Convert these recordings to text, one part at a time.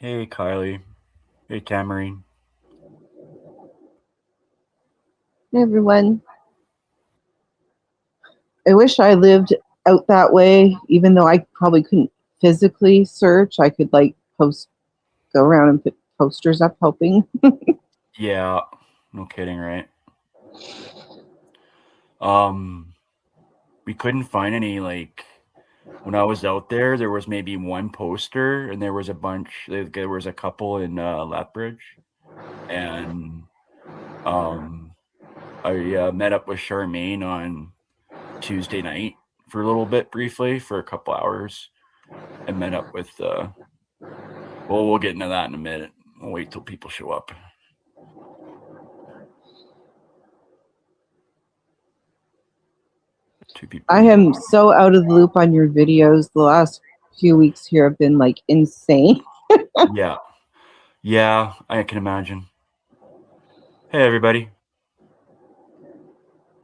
Hey, Kylie. Hey, Tamarine. Hey everyone. I wish I lived out that way, even though I probably couldn't physically search. I could go around and put posters up helping. Yeah, no kidding, right? Um, we couldn't find any, when I was out there was maybe one poster, and there was a bunch. There was a couple in Lethbridge, and um, I met up with Charmaine on Tuesday night for a little bit, briefly, for a couple hours, and met up with. Well, we'll get into that in a minute. We'll wait till people show up. Two people. I am so out of the loop on your videos. The last few weeks here have been like insane. Yeah. Yeah, I can imagine. Hey, everybody.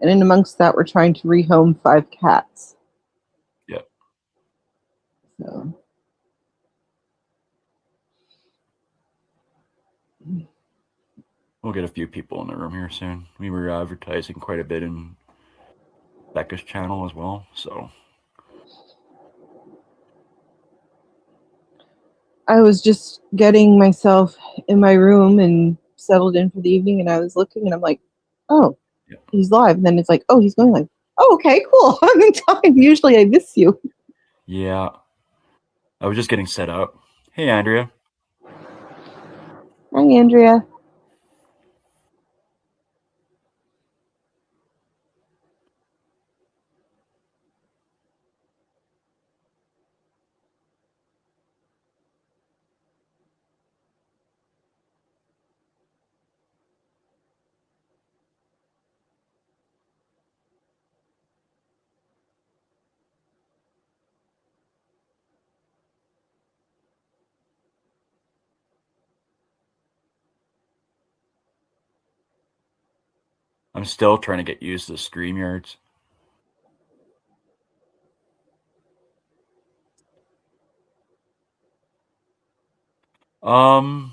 And in amongst that, we're trying to rehome 5 cats. Yeah. So We'll get a few people in the room here soon. We were advertising quite a bit in Becca's channel as well, so. I was just getting myself in my room and settled in for the evening, and I was looking and I'm like, oh, Yeah. he's live. And then it's like, oh, he's going live. Oh, okay, cool. I'm in time. Usually I miss you. Yeah. I was just getting set up. Hey, Andrea. Hi, Andrea. I'm still trying to get used to the StreamYards. Um,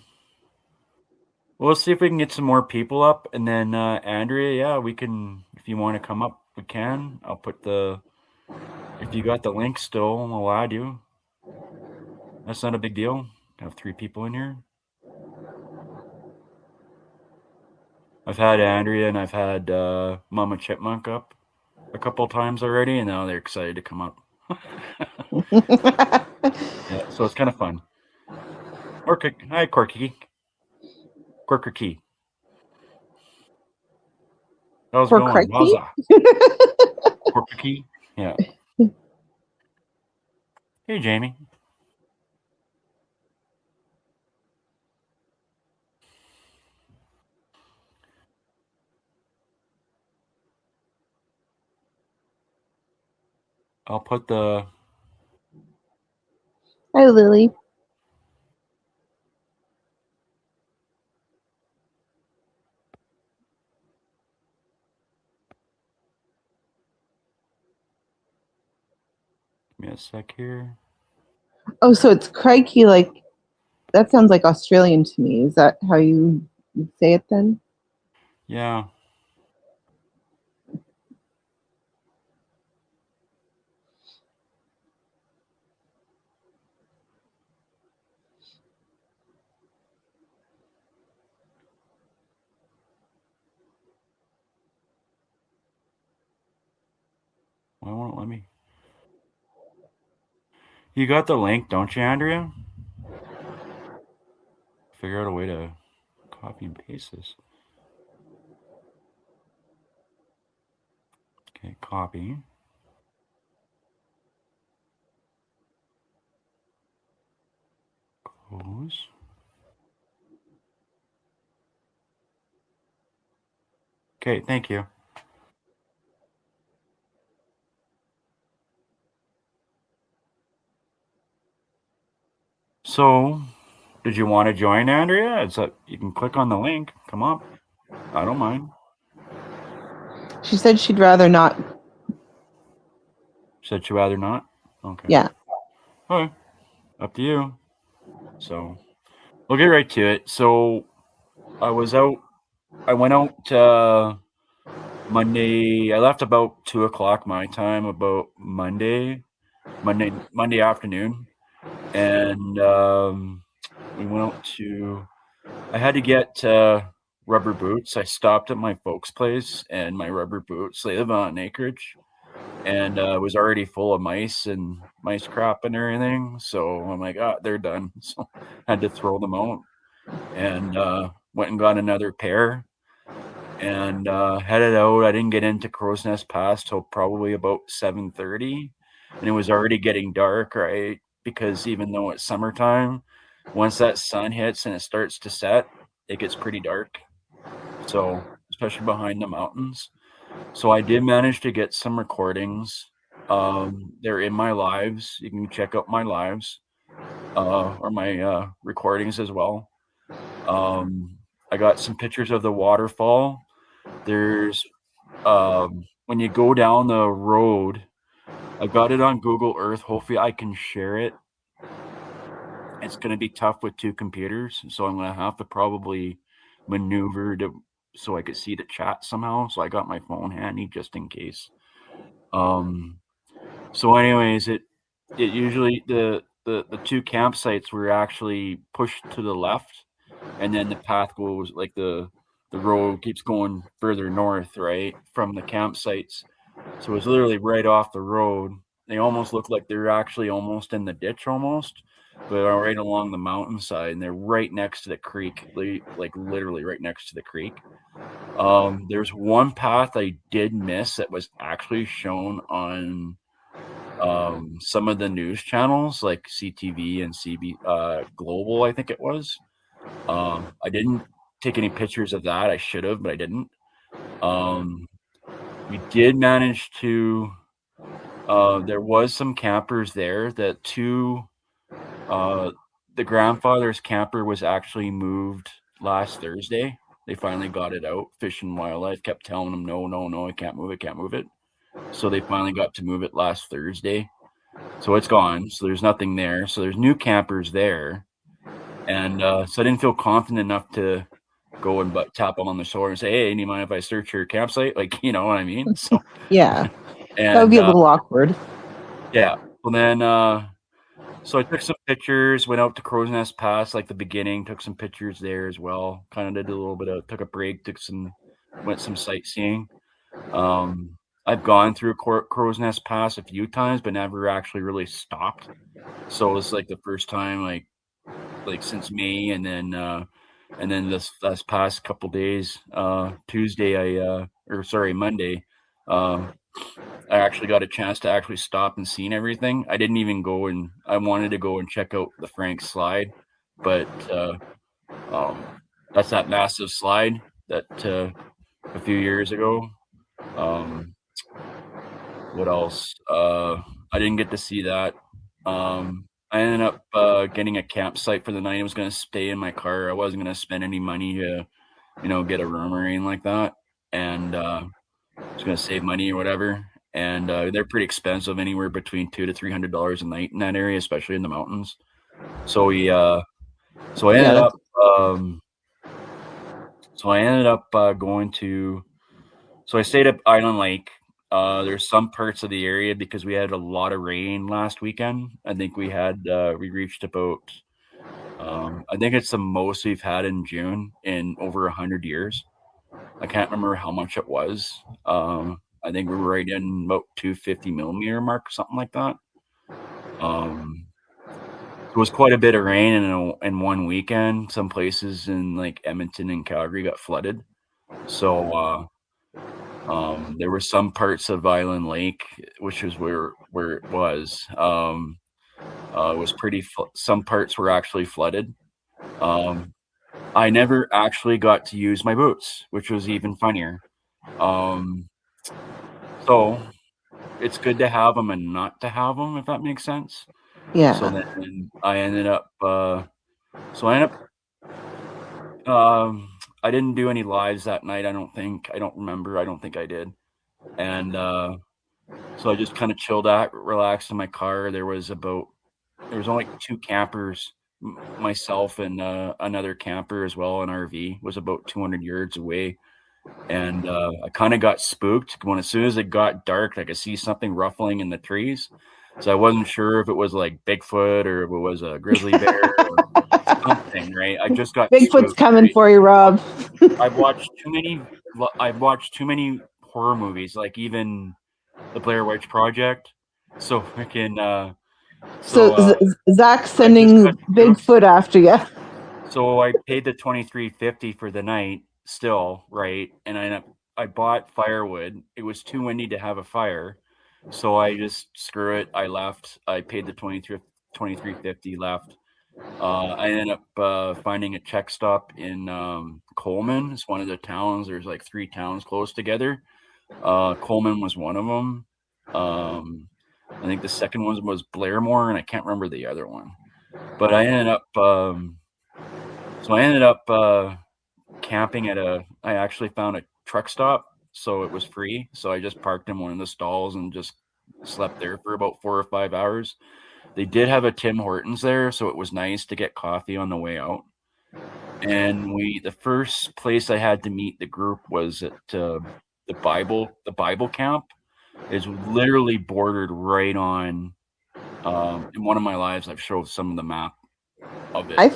we'll see if we can get some more people up, and then Andrea, yeah, we can. If you want to come up, we can. I'll put the. If you got the link still, I'll add you. That's not a big deal. I have 3 people in here. I've had Andrea and I've had Mama Chipmunk up a couple times already, and now they're excited to come up. Yeah, so it's kind of fun. Hi, Corky. Key. How's it For going? crikey. Key. Yeah. Hey, Jamie. I'll put the. Hi, Lily. Give me a sec here. Oh, so it's crikey. Like that sounds like Australian to me. Is that how you say it then? Yeah. Why won't it let me? You got the link, don't you, Andrea? Figure out a way to copy and paste this. Okay, copy. Close. Okay, thank you. So, did you want to join, Andrea? You can click on the link. Come up. I don't mind. She said she'd rather not. Said she'd rather not? Okay. Yeah. Okay. Up to you. So, we'll get right to it. So I was out. I went out Monday. I left about 2 o'clock my time. About Monday afternoon, and we went out to. I had to get rubber boots. I stopped at my folks' place, and my rubber boots. They live on an acreage, and it was already full of mice crap and everything. So I'm like, ah, they're done. So I had to throw them out, and went and got another pair, and headed out. I didn't get into Crow's Nest Pass till probably about 7:30, and it was already getting dark, right? Because even though it's summertime, once that sun hits and it starts to set, it gets pretty dark. So especially behind the mountains. So I did manage to get some recordings. They're in my lives. You can check out my lives or my recordings as well. I got some pictures of the waterfall. There's when you go down the road, I got it on Google Earth. Hopefully, I can share it. It's going to be tough with two computers, so I'm going to have to probably maneuver to so I could see the chat somehow. So I got my phone handy just in case. So, anyways, it usually the two campsites were actually pushed to the left, and then the path goes like the road keeps going further north, right, from the campsites. So it's literally right off the road. They almost look like they're actually almost in the ditch almost, but are right along the mountainside, and they're right next to the creek, like literally right next to the creek. There's one path I did miss that was actually shown on some of the news channels like CTV and CB Global, I think it was. I didn't take any pictures of that. I should have, but I didn't. We did manage to. There was some campers there. The grandfather's camper was actually moved last Thursday. They finally got it out. Fish and Wildlife kept telling them, no, no, no, I can't move it, can't move it. So they finally got to move it last Thursday. So it's gone. So there's nothing there. So there's new campers there. And so I didn't feel confident enough to go and tap them on the shoulder and say, hey, do you mind if I search your campsite? Like, you know what I mean? So Yeah, and that would be a little awkward. yeah. Well, then so I took some pictures, went out to Crow's Nest Pass, like the beginning, took some pictures there as well. Kind of did a little bit of, took a break, went some sightseeing. I've gone through Crow's Nest Pass a few times, but never actually really stopped. So it's like the first time, like since May, and then this past couple days, Monday, I actually got a chance to actually stop and see everything. I didn't even go and I wanted to go and check out the Frank slide, but that's that massive slide that a few years ago. What else? I didn't get to see that. I ended up getting a campsite for the night. I was going to stay in my car. I wasn't going to spend any money to, get a room or anything like that. And I was going to save money or whatever. And they're pretty expensive, anywhere between $200 to $300 a night in that area, especially in the mountains. So so I ended Yeah, up, going to. So I stayed at Island Lake. There's some parts of the area because we had a lot of rain last weekend. I think we reached about. I think it's the most we've had in June in over 100 years. I can't remember how much it was. I think we were right in about 250 millimeter mark, something like that. It was quite a bit of rain in one weekend. Some places in like Edmonton and Calgary got flooded. So there were some parts of Island Lake, which is where it was. It was pretty. Some parts were actually flooded. I never actually got to use my boots, which was even funnier. So it's good to have them and not to have them, if that makes sense. So yeah, then I ended up. I didn't do any lives that night. I don't think. I don't remember. I don't think I did. And so I just kind of chilled out, relaxed in my car. There was only two campers myself and another camper as well. An RV was about 200 yards away, and I kind of got spooked when as soon as it got dark, I could see something ruffling in the trees. So I wasn't sure if it was like Bigfoot or if it was a grizzly bear or something. Right? I just got Bigfoot's spooked. coming Right? for you, Rob. I've watched too many. I've watched too many horror movies, like even the Blair Witch Project. So freaking. So Zach's I just sending got spooked. Bigfoot after you. So I paid the 23.50 for the night still, right? And I bought firewood. It was too windy to have a fire. So I just screw it. I left. I paid the 23.50 left. I ended up finding a check stop in Coleman. It's one of the towns. There's like 3 towns close together. Coleman was one of them. I think the second one was Blairmore, and I can't remember the other one. But I ended up camping I actually found a truck stop, so it was free. So I just parked in one of the stalls and just slept there for about 4 or 5 hours. They did have a Tim Hortons there, so it was nice to get coffee on the way out. And the first place I had to meet the group was at the Bible camp. Is literally bordered right on. In one of my lives, I've showed some of the map of it. I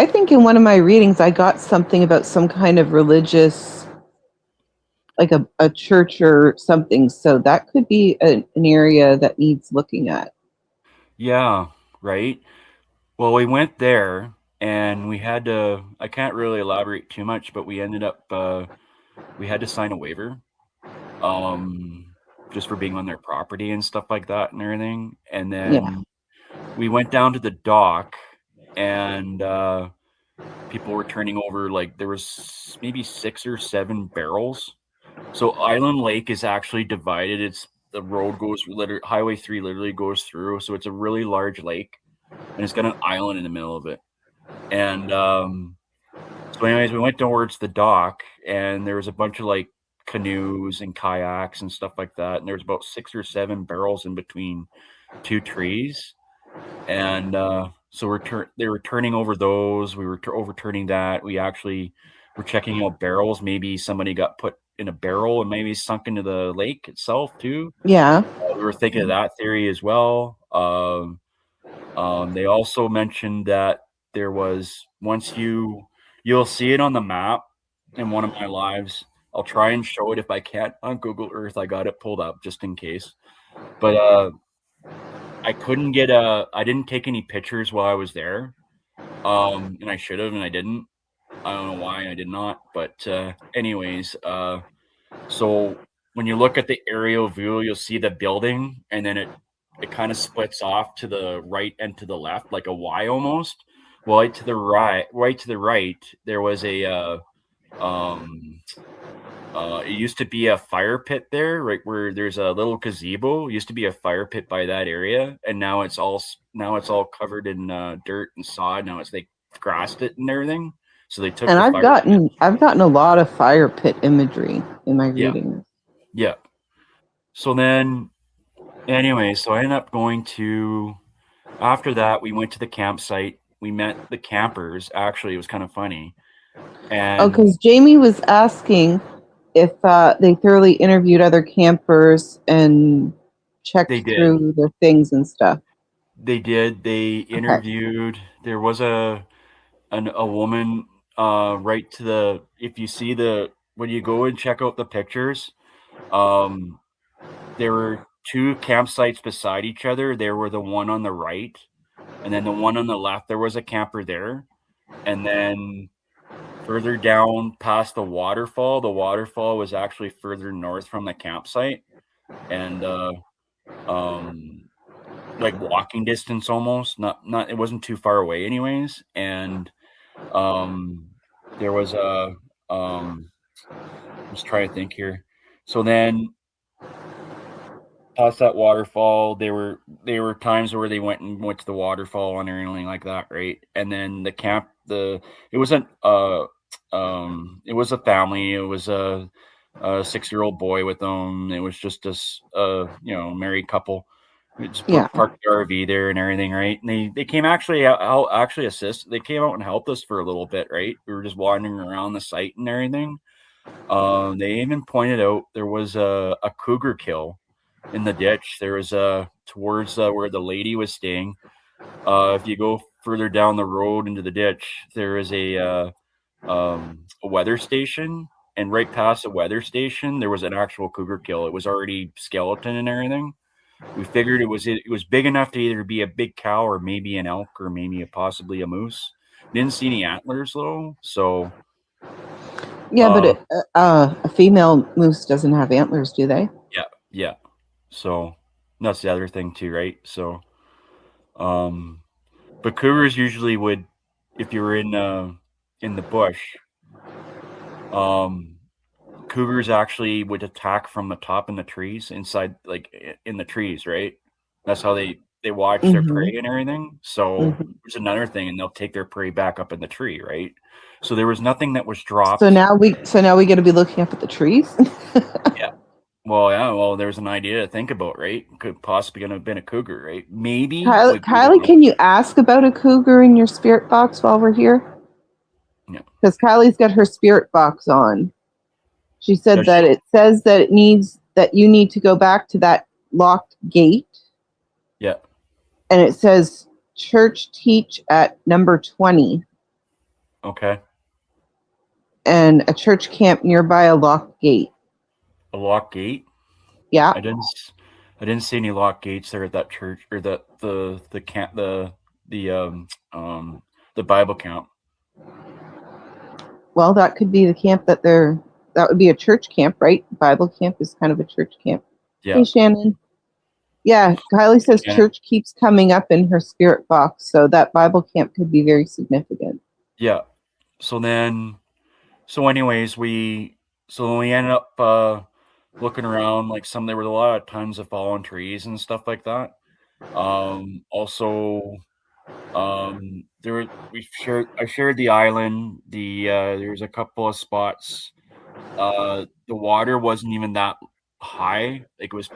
think in one of my readings I got something about some kind of religious, like a church or something. So that could be an area that needs looking at. Yeah, right. Well, we went there and we had to. I can't really elaborate too much, but we ended up. We had to sign a waiver, just for being on their property and stuff like that and everything. And Yeah. then we went down to the dock, and people were turning over like there was maybe 6 or 7 barrels. So Island Lake is actually divided. The road goes Highway 3 literally goes through, so it's a really large lake, and it's got an island in the middle of it. And so, anyways, we went towards the dock, and there was a bunch of like canoes and kayaks and stuff like that. And there was about 6 or 7 barrels in between 2 trees, and so they were turning over those. We were overturning that. We actually were checking out barrels. Maybe somebody got put in a barrel and maybe sunk into the lake itself too. Yeah. We were thinking of that theory as well. They also mentioned that there was you'll see it on the map in one of my lives. I'll try and show it if I can't on Google Earth. I got it pulled up just in case. But I didn't take any pictures while I was there. And I should have, and I didn't. I don't know why I did not. But anyways, so when you look at the aerial view, you'll see the building, and then it kind of splits off to the right and to the left, like a Y almost. Well, right to the right, there was um, it used to be a fire pit there, right where there's a little gazebo. It used to be a fire pit by that area, and now it's all covered in dirt and sod. Now it's they grassed it and everything. So they took And the I've fire pit. gotten I've gotten a lot of fire pit imagery in my Yeah, readings. yeah. So then, anyway, so I ended up going to. After that, we went to the campsite. We met the campers. Actually, it was kind of funny, Oh, and because Jamie was asking if they thoroughly interviewed other campers and they checked did. through their things and stuff. They did. They Okay. interviewed. There was a woman right to the. If you see when you go and check out the pictures, um, there were 2 campsites beside each other. There were the one on the right, and then the one on the left. There was a camper there, and then further down past the waterfall was actually further north from the campsite, and um like walking distance almost, not it wasn't too far away anyways. And um there was a just trying to think here. So then past that waterfall, there were times where they went to the waterfall and everything like that, right? And then it wasn't it was a family. It was a 6-year-old boy with them. It was just married couple. We just Yeah. parked the RV there and everything, right? And they came actually out actually assist. They came out and helped us for a little bit, right? We were just wandering around the site and everything. They even pointed out there was a cougar kill in the ditch. There was towards where the lady was staying. If you go further down the road into the ditch, there is a weather station, and right past the weather station, there was an actual cougar kill. It was already skeleton and everything. We figured it was big enough to either be a big cow or maybe an elk or maybe possibly a moose. Didn't see any antlers though, so Yeah, but uh, a female moose doesn't have antlers, do they? yeah, yeah. So that's the other thing too, right? So, um, but cougars usually would, if you were in the bush, um, cougars actually would attack from the top in the trees, inside, like in the trees, right? That's how they watch their Mm-hmm. prey and everything. So Mm-hmm. there's another thing, and they'll take their prey back up in the tree, right? So there was nothing that was So dropped. now we get to be looking up at the trees. Yeah. Well, yeah. Well, there's an idea to think about, right? Could possibly gonna have been a cougar, right? Maybe we don't Kylie, know. can you ask about a cougar in your spirit box while we're here? Yeah. Because Kylie's got her spirit box on. She said Does that she? it says that it needs that you need to go back to that locked gate, Yeah. and it says church teach at number 20 Okay. and a church camp nearby a locked gate. A lock gate. Yeah. I didn't. I didn't see any locked gates there at that church or the camp the the Bible camp. Well, that could be the camp that would be a church camp, right? Bible camp is kind of a church camp. Yeah. Hey, Shannon. Yeah, Kylie says And church keeps coming up in her spirit box, so that Bible camp could be very significant. yeah. So then, so anyways, we ended up looking around. Like there was a lot of tons of fallen trees and stuff like that. Also, there were we shared I shared the island. There was a couple of spots. The water wasn't even that high. Like it was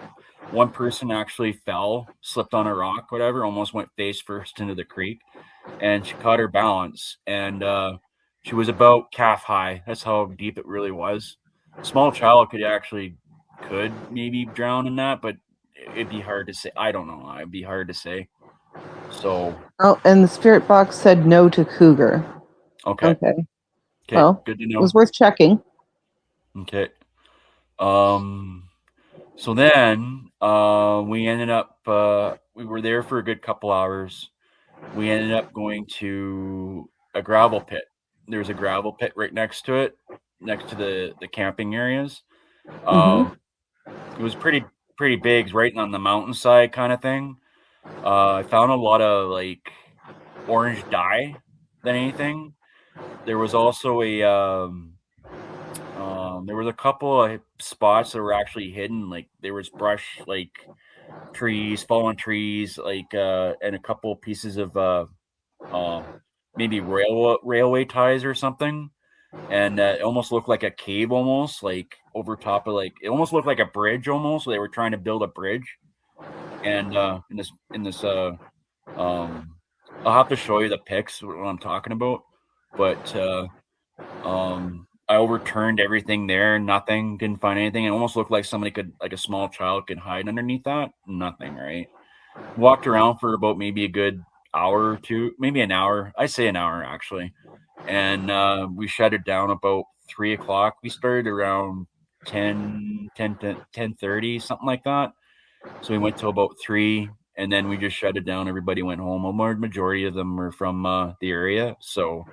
one person actually fell, slipped on a rock, whatever, almost went face first into the creek, and she caught her balance, and she was about calf high. That's how deep it really was. Small child could maybe drown in that, but it'd be hard to say. I don't know. It'd be hard to say. So Oh, and the spirit box said no to cougar. okay, Okay. okay, Well, good to it was know. worth checking. Okay. Um. So then, we ended up. We were there for a good couple hours. We ended up going to a gravel pit. There's a gravel pit right next to it, next to the camping areas. Hmm. Um, it was pretty big, it's right on the mountainside kind of thing. I found a lot of like orange dye than anything. There was also there was a couple of spots that were actually hidden, like there was brush, like trees, fallen trees, like and a couple pieces of um, maybe railway ties or something, and it almost looked like a cave, almost like over top of like it almost looked like a bridge almost. So they were trying to build a bridge, and um, I'll have to show you the pics what I'm talking about, but I overturned everything there. Nothing, didn't find anything. It almost looked like somebody could, like a small child, could hide underneath that. Nothing, right? Walked around for about maybe a good hour or two, maybe an hour. I say an hour actually, and we shut it down about 3 o'clock. We started around 10:30, something like that. So we went till about 3, and then we just shut it down. Everybody went home. A more majority of them were from the area, so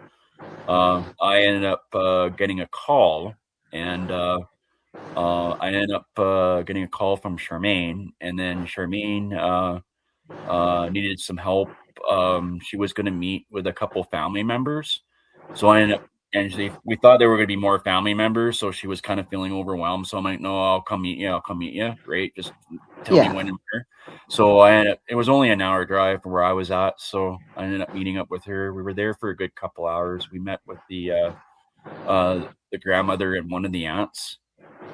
I ended up getting a call, and I ended up getting a call from Charmaine, and then Charmaine needed some help. She was going to meet with a couple family members, so I ended up. And we thought there were going to be more family members, so she was kind of feeling overwhelmed. So I'm like, "No, I'll come meet you. I'll come meet you. Right? Just tell me Yeah. when and where." So I ended up. It was only an hour drive from where I was at, so I ended up meeting up with her. We were there for a good couple hours. We met with the grandmother and one of the aunts,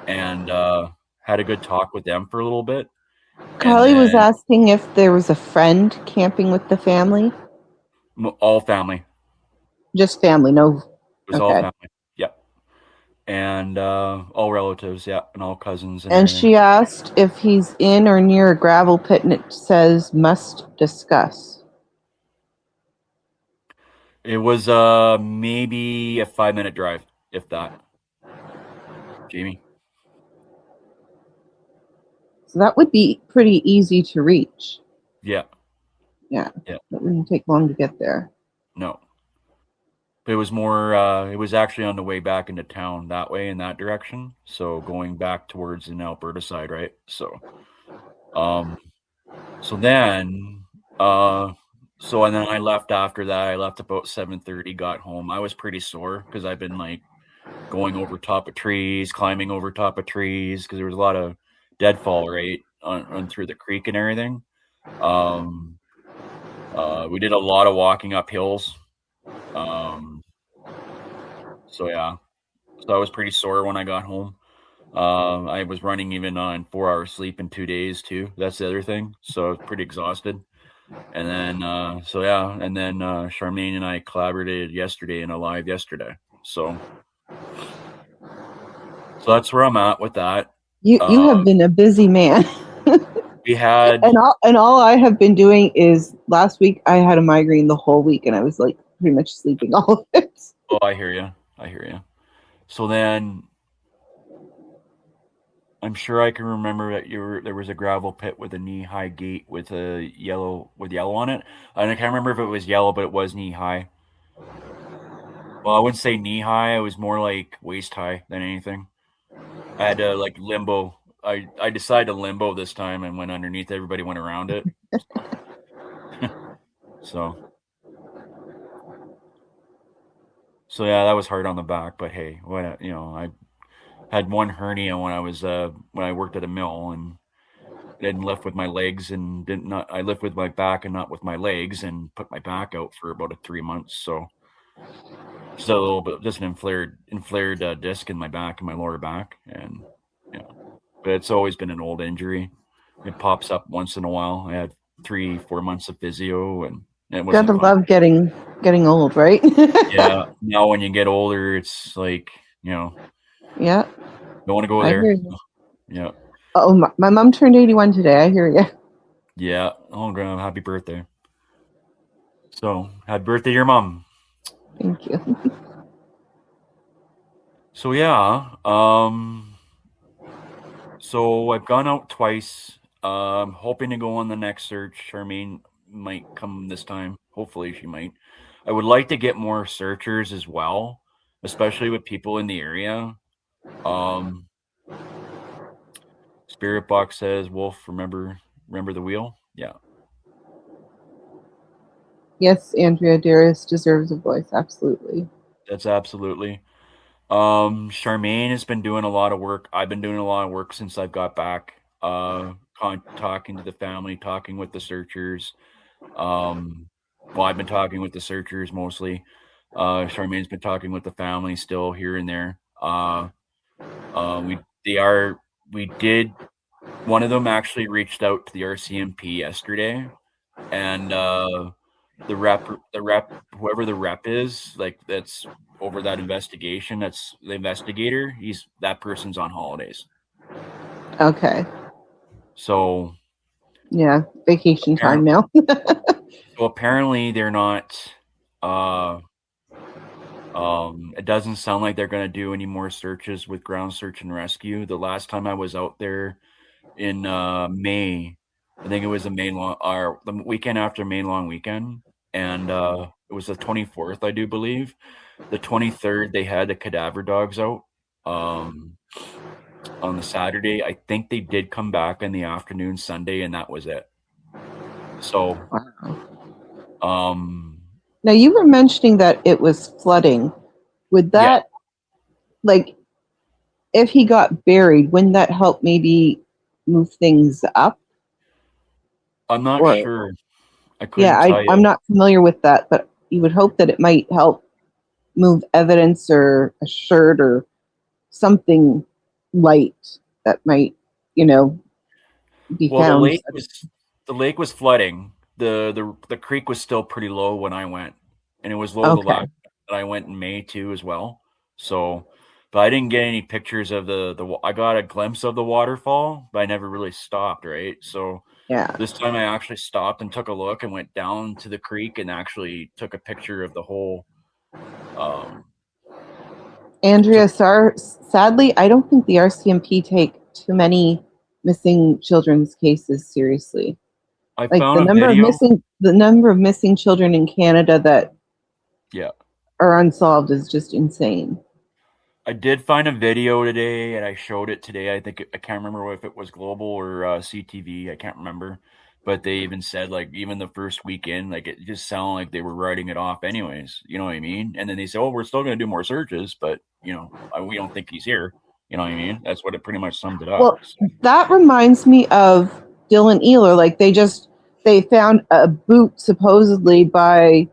and had a good talk with them for a little bit. And Carly was then asking if there was a friend camping with the family. all family. Just family, no. It was all Okay. family. Yeah. And all relatives, yeah, and all cousins and And everything. she asked if he's in or near a gravel pit, and it says must discuss. It was maybe a 5-minute drive, if that. Jamie. So that would be pretty easy to reach. Yeah. Yeah, Yeah. it wouldn't take long to get there. No. But it was more it was actually on the way back into town that way in that direction. So going back towards the Alberta side, right? Um so then uh and then I left after that. I left about 7:30, got home. I was pretty sore because I've been like going over top of trees, climbing over top of trees because there was a lot of deadfall, right? On through the creek and everything. Um we did a lot of walking up hills. Um so yeah. So I was pretty sore when I got home. I was running even on 4 hours sleep in 2 days too. That's the other thing. So I was pretty exhausted. And then, so yeah, and then Charmaine and I collaborated yesterday in a live yesterday. So that's where I'm at with that. You Uh, have been a busy man. we had, And all I have been doing is last week I had a migraine the whole week and I was like pretty much sleeping all of it. oh, I hear you. I hear you. So then I'm sure I can remember that there was a gravel pit with a knee-high gate with yellow on it. And I can't remember if it was yellow, but it was knee-high. Well, I wouldn't say knee-high. It was more like waist-high than anything. I had to like limbo. I decided to limbo this time and went underneath. Everybody went around it. So so yeah, that was hard on the back. But hey, what I had one hernia when I worked at a mill and didn't lift with my legs and didn't not I lift with my back and not with my legs and put my back out for about 3 months. So just a little bit, just an inflared disc in my back and my lower back, and yeah, but it's always been an old injury. It pops up once in a while. I had 3-4 months of physio, and it wasn't Gotta fun. love getting old, right? Yeah, now when you get older, it's like Yeah, don't want to go I there. hear you. Yeah, Oh, my mom turned 81 today. I hear you. yeah. Oh, grandma, happy birthday! So, happy birthday to your mom. Thank you. So yeah, so I've gone out twice. Hoping to go on the next search. Charmaine might come this time. Hopefully, she might. I would like to get more searchers as well, especially with people in the area. Um, Spirit Box says, "Wolf, remember the wheel." Yeah, Yes, Andrea Darius deserves a voice. Absolutely. that's absolutely. Charmaine has been doing a lot of work. I've been doing a lot of work since I've got back. Talking to the family, talking with the searchers. Um, well, I've been talking with the searchers mostly. Charmaine's been talking with the family still here and there. We they are we did one of them actually reached out to the RCMP yesterday, and the rep whoever the rep is, like that's over that investigation, that's the investigator. That person's on holidays. Okay. So Yeah, vacation time apparently, now. apparently they're not. Uh, it doesn't sound like they're going to do any more searches with ground search and rescue. The last time I was out there in May, I think it was the May long or the weekend after May long weekend, and it was the 24th, I do believe. The 23rd, they had the cadaver dogs out. Um, on the Saturday, I think they did come back in the afternoon Sunday, and that was it. So, um, Now you were mentioning that it was flooding. Would yeah, that, like, if he got buried, wouldn't that help maybe move things up? I'm not Or sure. I yeah, couldn't tell I'm you. not familiar with that, but you would hope that it might help move evidence or a shirt or something light that might, you know. be Well, found. the lake was flooding. The creek was still pretty low when I went, and it was low the Okay. last that I went in May too as well. So, but I didn't get any pictures of I got a glimpse of the waterfall, but I never really stopped, right? So Yeah. this time I actually stopped and took a look and went down to the creek and actually took a picture of the whole um took Andrea, sadly, I don't think the RCMP take too many missing children's cases seriously. I Like found a video. the number of missing children in Canada that Yeah. are unsolved is just insane. I did find a video today, and I showed it today. I can't remember if it was Global or CTV. I can't remember, but they even said like even the first weekend, like it just sounded like they were writing it off anyways. You know what I mean? And then they said, "Oh, we're still going to do more searches, but we don't think he's here." You know what I mean? That's what it pretty much summed it up. Well, So, that reminds me of Dylan Ealer. Like they found a boot supposedly by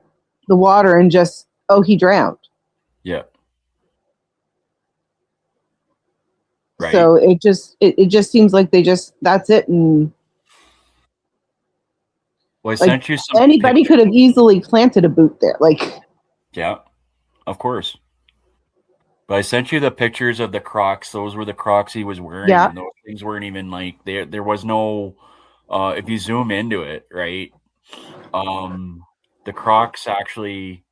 the water and just he drowned. yeah, right. So it just seems like that's it, and Well, I like sent you some anybody pictures. could have easily planted a boot there. Like Yeah, of course. But I sent you the pictures of the Crocs. Those were the Crocs he was wearing, yeah, and those things weren't even like there was no if you zoom into it, right? Um the Crocs actually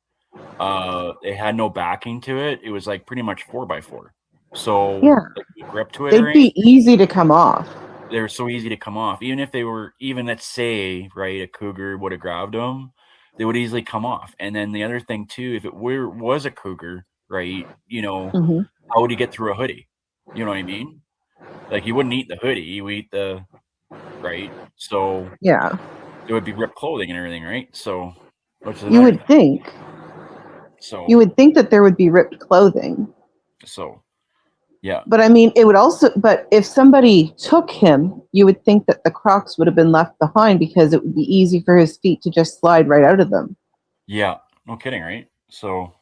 they had no backing to it. It was like pretty much 4x4. So yeah, like no grip to it or they'd anything. be easy to come off. They were so easy to come off. Even if they were even let's say, right, a cougar would have grabbed them, they would easily come off. And then the other thing too, if it was a cougar, right, Hmm. how would he get through a hoodie? You know what I mean? Like he wouldn't eat the hoodie, he would eat the right. So Yeah, it would be ripped clothing and everything, right? So which is you another would thing. think you So would think that there would be ripped clothing. so yeah. But I mean, it would also, but if somebody took him, you would think that the Crocs would have been left behind because it would be easy for his feet to just slide right out of them. Yeah. No kidding, right? So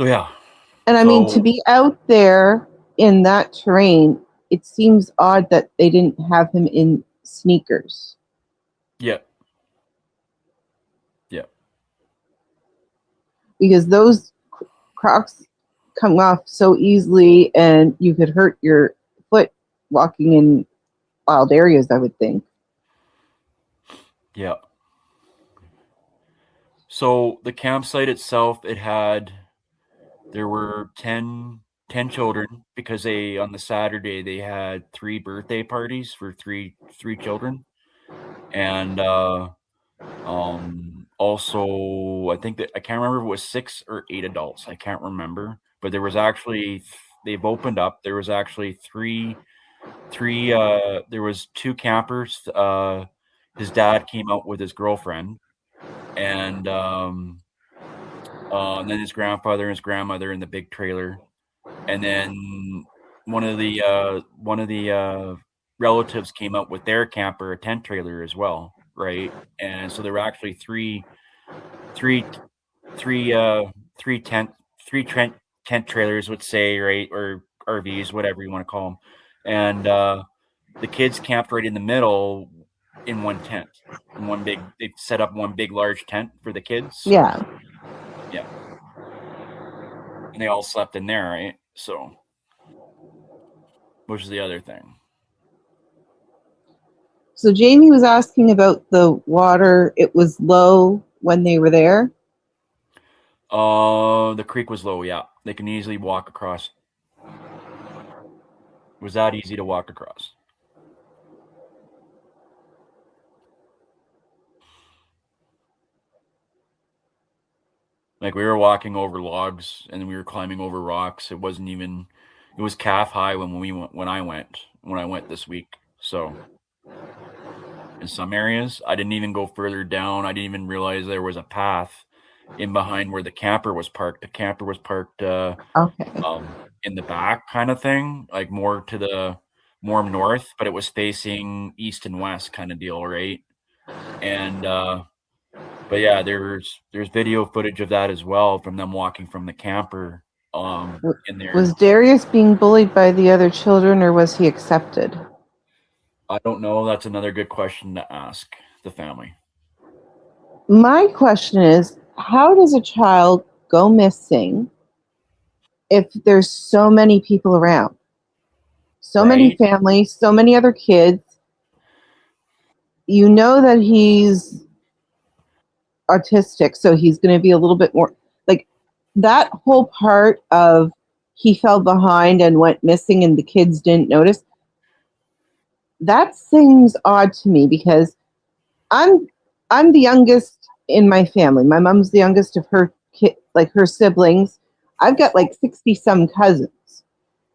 yeah. And I mean, to So be out there in that terrain, it seems odd that they didn't have him in sneakers yeah. Yeah. because those Crocs come off so easily and you could hurt your foot walking in wild areas, I would think. Yeah. So the campsite itself, there were 10 children because they on the Saturday they had 3 birthday parties for three children. And also I think that I can't remember if it was 6 or 8 adults. I can't remember, but there was actually they've opened up. There was actually three there was 2 campers. His dad came out with his girlfriend and and then his grandfather and his grandmother in the big trailer, and then one of the relatives came up with their camper, a tent trailer as well, right? And so there were actually three, three, three tent, tent trailers, let's say, right, or RVs, whatever you want to call them, and the kids camped right in the middle in one tent, in one big. They set up one big large tent for the kids, so Yeah. yeah. And they all slept in there, right? So, which is the other thing. So Jamie was asking about the water. It was low when they were there. The creek was low, yeah. They can easily walk across. It was that easy to walk across. Like we were walking over logs and we were climbing over rocks. It wasn't even it was calf high when I went this week. So in some areas, I didn't even go further down. I didn't even realize there was a path in behind where the camper was parked. The camper was parked Okay. in the back kind of thing, like more north, but it was facing east and west kind of deal, right? And but yeah, there's video footage of that as well from them walking from the camper in Was there. Darius being bullied by the other children or was he accepted? I don't know. That's another good question to ask the family. My question is, how does a child go missing if there's so many people around? So many Right? families, so many other kids. You know that he's autistic, so he's going to be a little bit more like that whole part of he fell behind and went missing and the kids didn't notice. That seems odd to me because I'm I'm the youngest in my family. My mom's the youngest of her kid, like her siblings. I've got like 60 some cousins.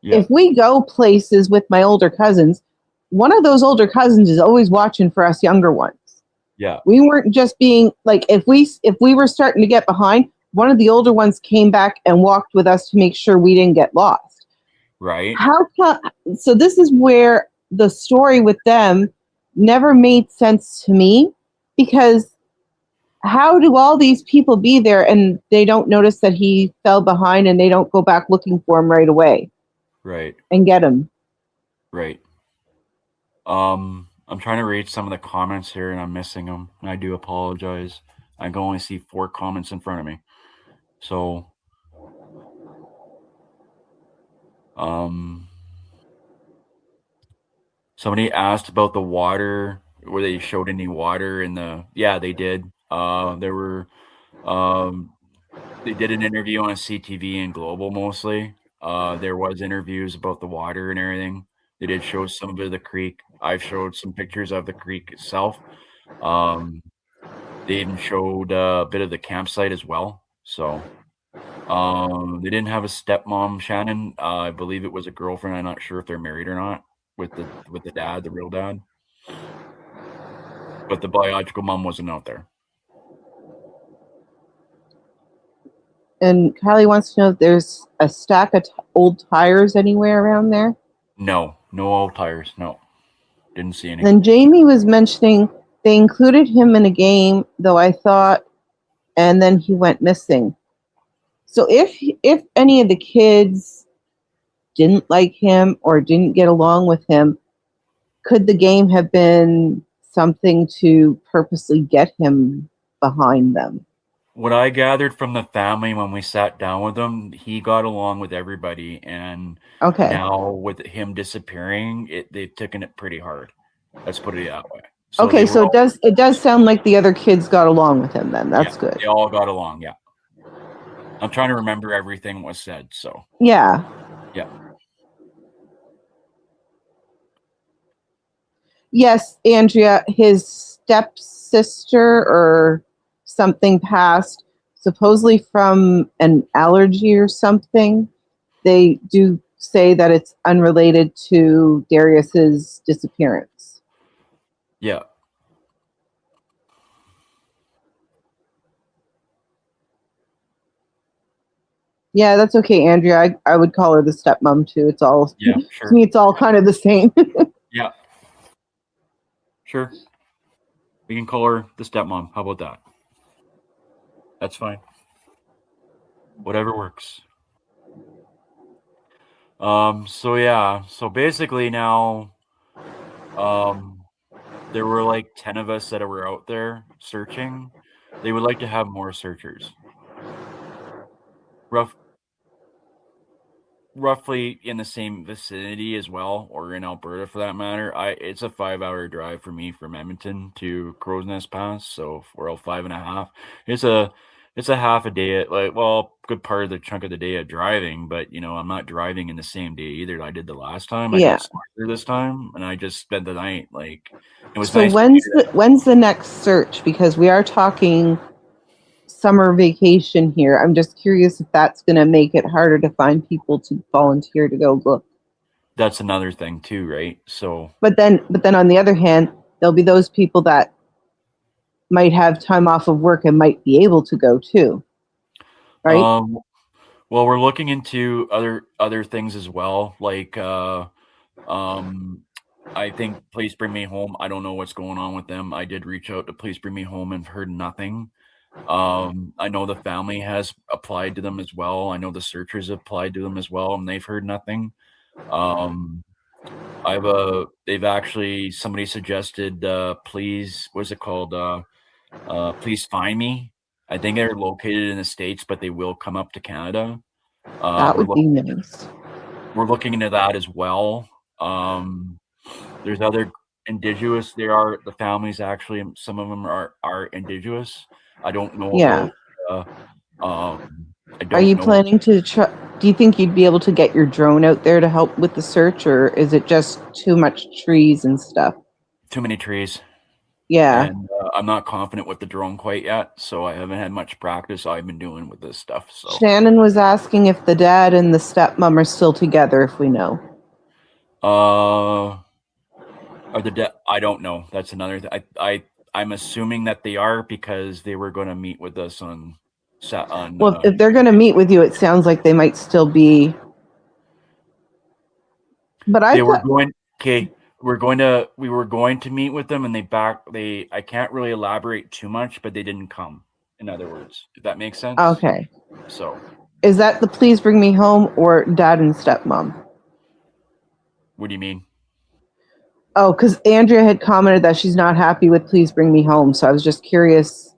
Yeah. If we go places with my older cousins, one of those older cousins is always watching for us younger ones. Yeah. We weren't just being like if we were starting to get behind, one of the older ones came back and walked with us to make sure we didn't get lost. Right? How come? So this is where the story with them never made sense to me because how do all these people be there and they don't notice that he fell behind and they don't go back looking for him right away Right. and get him? Right. I'm trying to read some of the comments here and I'm missing them. And I do apologize. I can only see 4 comments in front of me. So, um, somebody asked about the water, where they showed any water in the. Yeah, they did. There were. Um, they did an interview on CTV and Global mostly. There was interviews about the water and everything. They did show some of the creek. I've showed some pictures of the creek itself. Um, they even showed a bit of the campsite as well. So, they didn't have a stepmom, Shannon. I believe it was a girlfriend. I'm not sure if they're married or not with the dad, the real dad. But the biological mom wasn't out there. And Kylie wants to know if there's a stack of old tires anywhere around there. No, no old tires. No, didn't see any. Then Jamie was mentioning they included him in a game, though I thought, and then he went missing. So if any of the kids didn't like him or didn't get along with him, could the game have been something to purposely get him behind them? What I gathered from the family when we sat down with him, he got along with everybody, and Okay. now with him disappearing, they've taken it pretty hard. Let's put it that way. So they Okay, were so it does sound like the other kids got along with him then. yeah, That's good. they all got along. Yeah, I'm trying to remember everything was said. So Yeah. yeah, Yes, Andrea, his stepsister or something passed, supposedly from an allergy or something. They do say that it's unrelated to Darius's disappearance. yeah, Yeah, that's okay, Andrea. I would call her the stepmom too. It's all yeah, to sure, me. It's all kind of the same. yeah, sure. We can call her the stepmom. How about that? That's fine. Whatever works. So yeah, so basically now, um, there were like 10 of us that were out there searching. They would like to have more searchers. Rough Roughly in the same vicinity as well, or in Alberta for that matter. It's a 5-hour drive for me from Edmonton to Crow's Nest Pass, so we're all 5.5. It's a it's a half a day at like well, good part of the chunk of the day of driving, but I'm not driving in the same day either that I did the last time. I Yeah. got smarter this time and I just spent the night. Like it was So nice for me when's the next search? Because we are talking summer vacation here. I'm just curious if that's going to make it harder to find people to volunteer to go look. that's another thing too, right? So But then on the other hand, there'll be those people that might have time off of work and might be able to go too, right? um well, we're looking into other things as well, like um I think Please Bring Me Home. I don't know what's going on with them. I did reach out to Please Bring Me Home and heard nothing. I know the family has applied to them as well. I know the searchers have applied to them as well, and they've heard nothing. Um, They've actually somebody suggested please what's it called please find me. I think they're located in the States, but they will come up to Canada. That We're would be nice. looking into that as well. There's other indigenous. There are the families actually. Some of them are indigenous. I don't know Yeah. about. I Are don't you know planning to try? Do you think you'd be able to get your drone out there to help with the search, or is it just too much trees and stuff? too many trees, Yeah. and I'm not confident with the drone quite yet. So I haven't had much practice. I've been doing with this stuff. So Shannon was asking if the dad and the stepmom are still together, if we know. I don't know. That's another. I'm assuming that they are because they were going to meet with us on on. Well, if they're going to meet with you, it sounds like they might still be. But I They were thought, going. Okay, we were going to meet with them, and they. I can't really elaborate too much, but they didn't come. In other words, if that makes sense. okay. So, Is that the please bring me home or dad and stepmom? what do you mean? Oh, because Andrea had commented that she's not happy with please bring me home. So I was just curious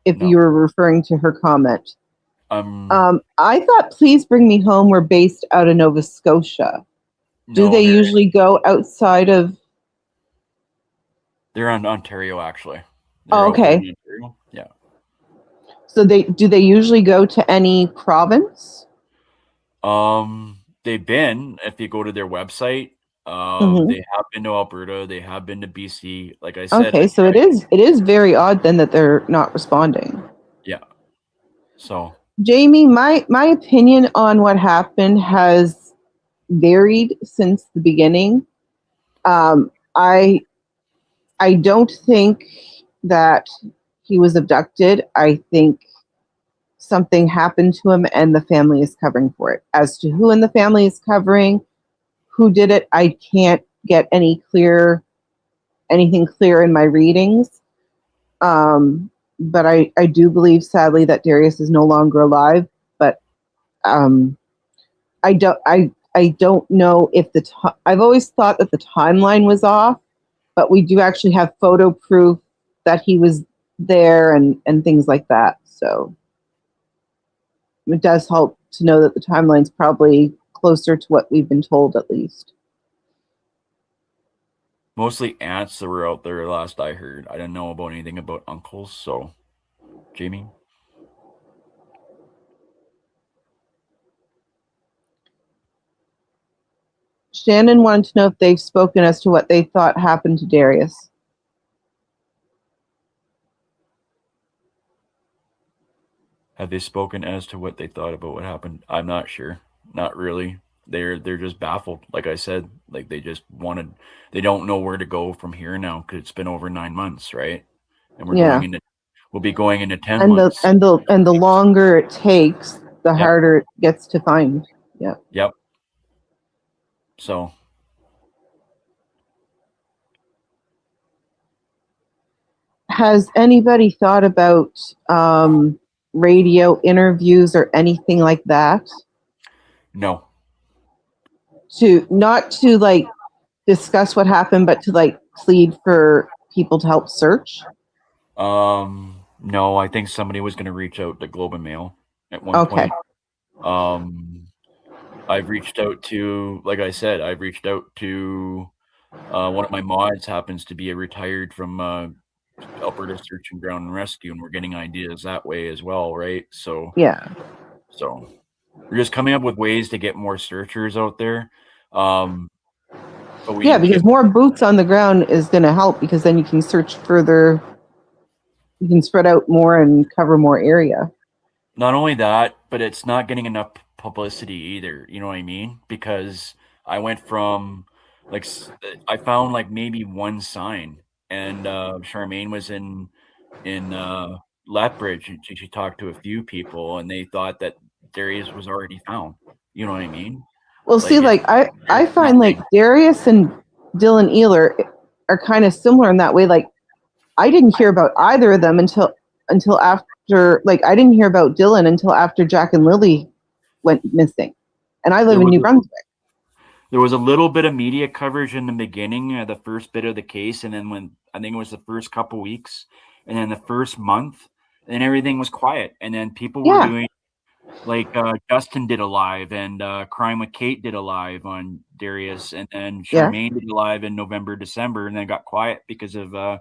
if you No. were referring to her comment. Um. I thought please bring me home were based out of Nova Scotia. Do No, they usually go outside of? they're on Ontario actually. Oh, They're out there okay. in Ontario. Yeah. So they usually go to any province? They've been, if you go to their website, Hmm. they have been to Alberta, they have been to BC. Like I said, Okay, I so it is very odd then that they're not responding. yeah. So Jamie, my opinion on what happened has varied since the beginning. Um, I I don't think that he was abducted. I think something happened to him and the family is covering for it. As to who in the family is covering, who did it, I can't get anything clear in my readings. But I do believe sadly that Darius is no longer alive. But um, I don't know if I've always thought that the timeline was off, but we do actually have photo proof that he was there and things like that. So it does help to know that the timeline's probably closer to what we've been told, at least. mostly aunts that were out there last I heard. I didn't know about anything about uncles, so Jamie. Shannon wanted to know if they've spoken as to what they thought happened to Darius. Have they spoken as to what they thought about what happened? I'm not sure. Not really. They're just baffled. Like I said, like they don't know where to go from here now because it's been over 9 months, right? And Yeah, we'll be going into 10 months. and the longer it takes, the Yep. harder it gets to find. Yeah. Yep. So Has anybody thought about radio interviews or anything like that? no. To not to like discuss what happened, but to like plead for people to help search. No, I think somebody was going to reach out to Globe and Mail at one Okay. point. Um, I've reached out to, like I said, I've reached out to one of my mods happens to be a retired from Alberta Search and Ground and Rescue, and we're getting ideas that way as well, right? Yeah. So we're just coming up with ways to get more searchers out there. Um, but we Yeah, need to get because more boots on the ground is going to help because then you can search further. You can spread out more and cover more area. not only that, but it's not getting enough publicity either. You know what I mean? Because I went from like I found like maybe one sign, and Charmaine was in Lethbridge, and she talked to a few people, and they thought that Darius was already found. You know what I mean? Well, see, Like like I there's find like nothing. Darius and Dylan Ealer are kind of similar in that way. Like I didn't hear about either of them until after. Like I didn't hear about Dylan until after Jack and Lily went missing, and I live There in was New Brunswick. there was a little bit of media coverage in the beginning, the first bit of the case, and then when I think it was the first couple weeks, and then the first month, and everything was quiet, and then people were Yeah, doing like Justin did a live, and Crime with Kate did a live on Darius, and then yeah. Charmaine did a live in November, December, and then got quiet because of there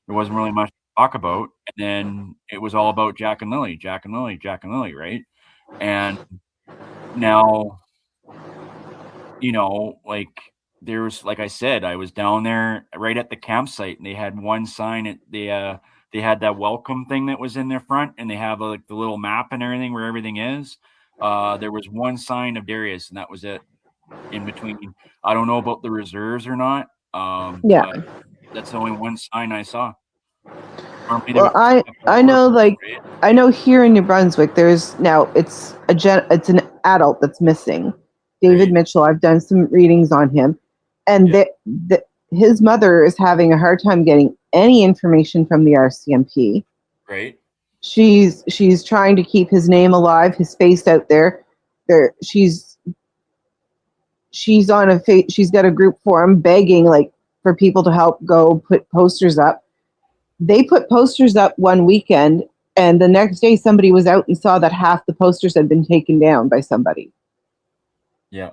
wasn't really much to talk about, and then it was all about Jack and Lily, Jack and Lily, Jack and Lily, right? And now, like there was, like I said, I was down there right at the campsite, and they had one sign at they had that welcome thing that was in their front, and they have like the little map and everything where everything is. There was one sign of Darius, and that was it. In between, I don't know about the reserves or not, Yeah. but that's the only one sign I saw. Normally there Well, would be stuff all I over the know, place, like, right? I know here in New Brunswick, there's now it's an adult that's missing, David Right, Mitchell. I've done some readings on him, and yeah, his mother is having a hard time getting any information from the RCMP. right, She's trying to keep his name alive, his face out there. There, she's on she's got a group forum begging like for people to help go put posters up. They put posters up one weekend, and the next day somebody was out and saw that half the posters had been taken down by somebody. yeah.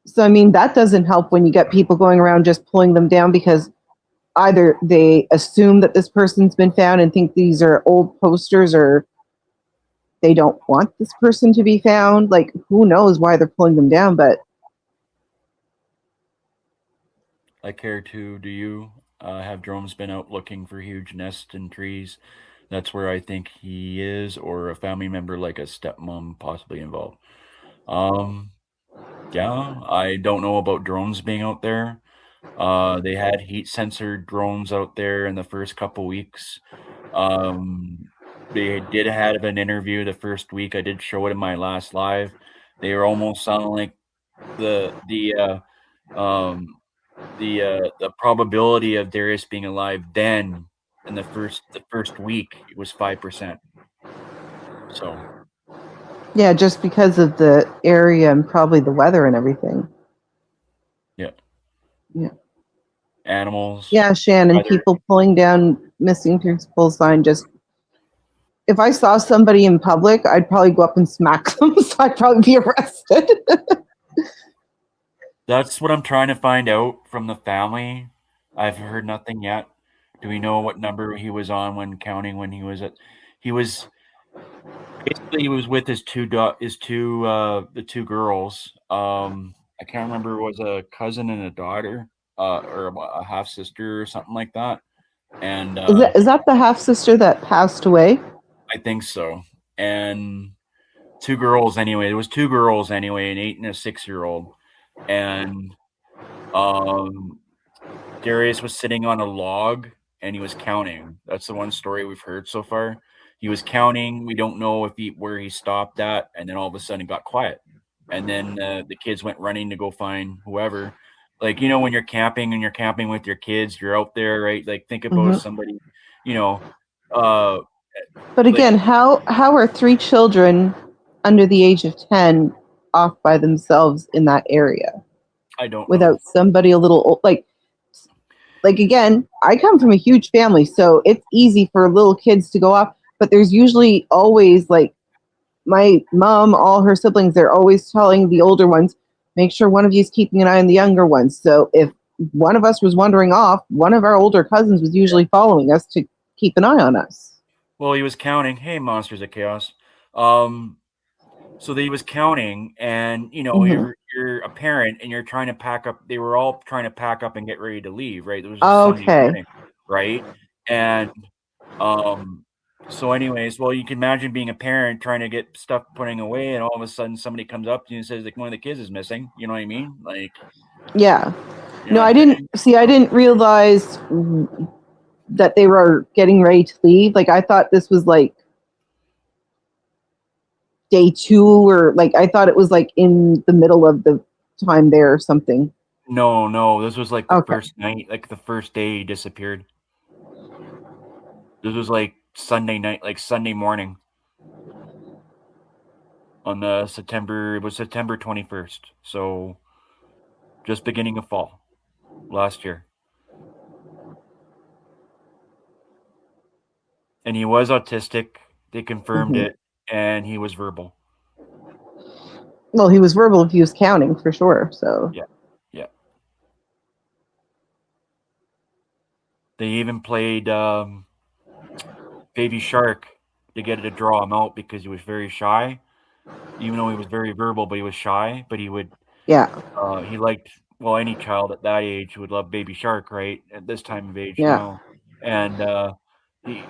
So I mean that doesn't help when you get people going around just pulling them down because either they assume that this person's been found and think these are old posters, or they don't want this person to be found. Like who knows why they're pulling them down, but I care too. Do you? Have drones been out looking for huge nests in trees? That's where I think he is, or a family member like a stepmom possibly involved. Um, yeah, I don't know about drones being out there. They had heat sensor drones out there in the first couple weeks. Um, they did have an interview the first week. I did show it in my last live. They were almost sounding like um the probability of Darius being alive then in the first week it was 5%. So yeah, just because of the area and probably the weather and everything. yeah, Yeah. animals, Yeah, Shannon, either people pulling down missing people sign. Just if I saw somebody in public, I'd probably go up and smack them. So I'd probably be arrested. that's what I'm trying to find out from the family. I've heard nothing yet. Do we know what number he was on when counting when he was basically he was with his two the two girls. I can't remember, it was a cousin and a daughter, or a half sister or something like that. And Is that the half sister that passed away? I think so. And two girls anyway. There was two girls anyway, an 8 and a 6-year-old. And um Darius was sitting on a log and he was counting. That's the one story we've heard so far. He was counting. We don't know if he where he stopped at, and then all of a sudden it got quiet. And then the kids went running to go find whoever. Like, when you're camping and you're camping with your kids, you're out there, right? Like, think about Hmm. somebody, you know, uh But like, again, how are three children under the age of 10 off by themselves in that area I don't know. without somebody a little old? Like again, I come from a huge family, so it's easy for little kids to go off. But there's usually always like my mom, all her siblings, they're always telling the older ones, make sure one of you is keeping an eye on the younger ones. So if one of us was wandering off, one of our older cousins was Yeah. usually following us to keep an eye on us. Well, he was counting. Hey, Monsters of Chaos. Um, so that he was counting, and Hmm. you're a parent, and you're trying to pack up. They were all trying to pack up and get ready to leave. Right? It was a Sunday Okay. morning, right? And um, so, anyways, well, you can imagine being a parent trying to get stuff putting away, and all of a sudden somebody comes up to you and says like one of the kids is missing. You know what I mean? Like, Yeah. you're No, not I didn't kidding. see. I didn't realize that they were getting ready to leave. Like I thought this was like day two, or like I thought it was like in the middle of the time there or something. No, no, this was like the Okay. first night, like the first day he disappeared. This was like Sunday night, like Sunday morning on the September. It was September 21st. So just beginning of fall last year. And he was autistic. They confirmed Mhm. it, and he was verbal. Well, he was verbal if he was counting for sure. So Yeah, yeah. They even played Baby Shark to get it to draw him out because he was very shy. Even though he was very verbal, but he was shy. But yeah, he liked, well, any child at that age would love Baby Shark, right? At this time of age yeah. now, and he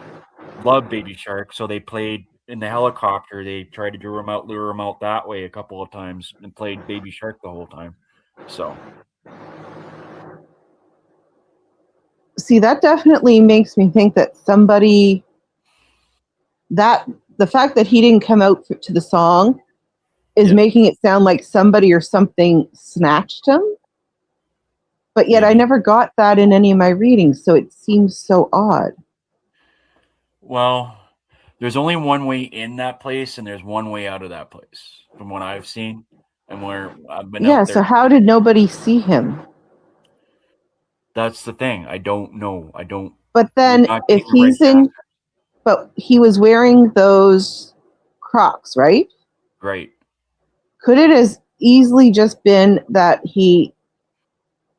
loved Baby Shark. So they played in the helicopter. They tried to lure him out that way a couple of times, and played Baby Shark the whole time. So See, that definitely makes me think that somebody that the fact that he didn't come out to the song is yeah, making it sound like somebody or something snatched him. But yet I maybe. never got that in any of my readings, so it seems so odd. Well, there's only one way in that place, and there's one way out of that place, from what I've seen, and where I've been Yeah, out so there. how did nobody see him? That's the thing. I don't know. I don't. But We've then not if taken right he's in, past but he was wearing those Crocs, right? it. Right. Could it as easily just been that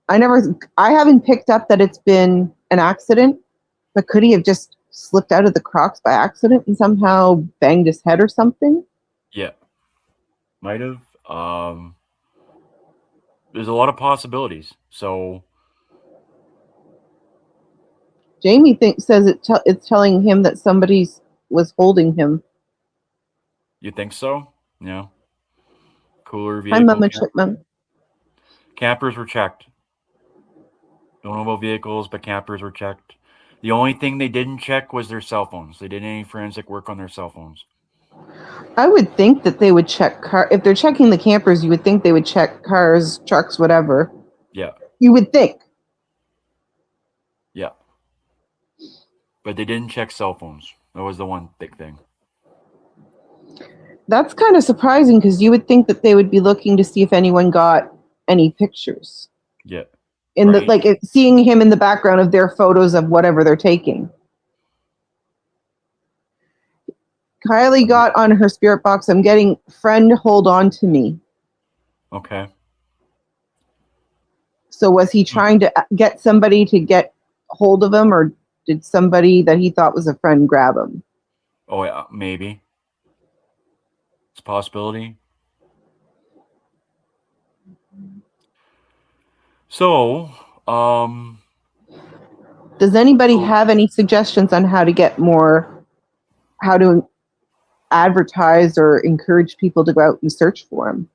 I haven't picked up that it's been an accident, but could he have just slipped out of the Crocs by accident and somehow banged his head or something? Yeah. Might have. There's a lot of possibilities. So Jamie says it's telling him that somebody was holding him. you think so? Yeah. Cooler Hi, vehicle Mama camp. Chipmunk. Campers were checked. Don't know about vehicles, but campers were checked. The only thing they didn't check was their cell phones. They did any forensic work on their cell phones. I would think that they would check if they're checking the campers. You would think they would check cars, trucks, whatever. Yeah. You would think. Yeah. But they didn't check cell phones. That was the one big thing. That's kind of surprising because you would think that they would be looking to see if anyone got any pictures Yeah. in the Right. seeing him in the background of their photos of whatever they're taking. Kylie got on her spirit box. I'm getting friend hold on to me. Okay. So was he trying to get somebody to get hold of him, or did somebody that he thought was a friend grab him? Oh yeah, maybe. It's a possibility. So, Does anybody have any suggestions on how to advertise or encourage people to go out and search for him?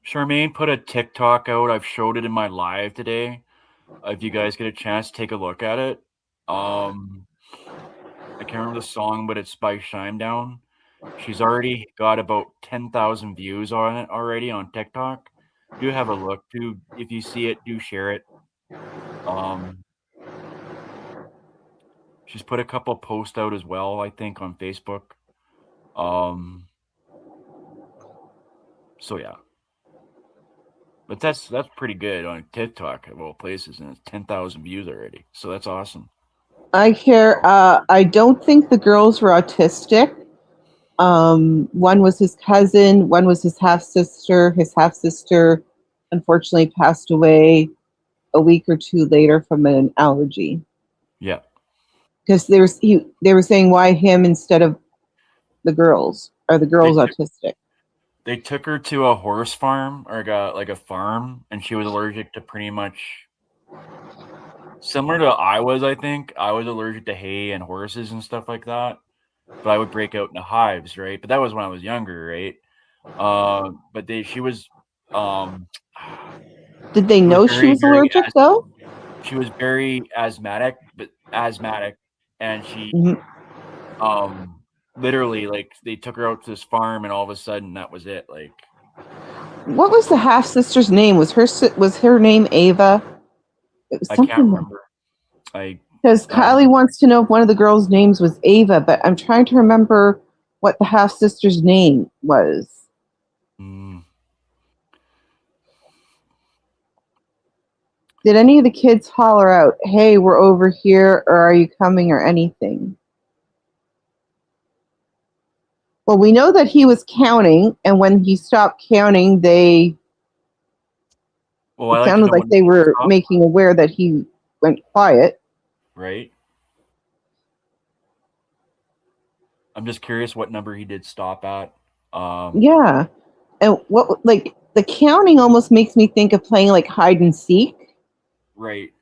Charmaine put a TikTok out. I've showed it in my live today. If you guys get a chance, take a look at it. I can't remember the song, but it's by Shinedown. She's already got about 10,000 views on it already on TikTok. Do have a look. Do if you see it, do share it. Um, she's put a couple posts out as well, I think, on Facebook. Um, so yeah, but that's pretty good on TikTok of all places, and it's 10,000 views already. So that's awesome. I don't think the girls were autistic. One was his cousin, one was his half sister. His half sister unfortunately passed away a week or two later from an allergy. Yeah, Because they were saying why him instead of the girls? Are the they girls took autistic? they took her to a horse farm or got like a farm, and she was allergic to pretty much similar to I was. I think I was allergic to hay and horses and stuff like that. But I would break out into hives, right? But that was when I was younger, right? But she was, um, Did they she was know she very, was very, allergic though? she was very asthmatic, and she, Mhm. literally, like, they took her out to this farm, and all of a sudden, that was it. Like, What was the half sister's name? Was her name Ava? It was I can't something remember. I because that was Kylie wants to know if one of the girls' names was Ava, but I'm trying to remember what the half sister's name was. mm, Did any of the kids holler out, "Hey, we're over here," or "Are you coming?" or anything? Well, we know that he was counting, and when he stopped counting, Well, I it like to sounded know like when they he were stopped, making aware that he went quiet. right? I'm just curious what number he did stop at. Yeah. And what, like, the counting almost makes me think of playing like hide and seek. Right.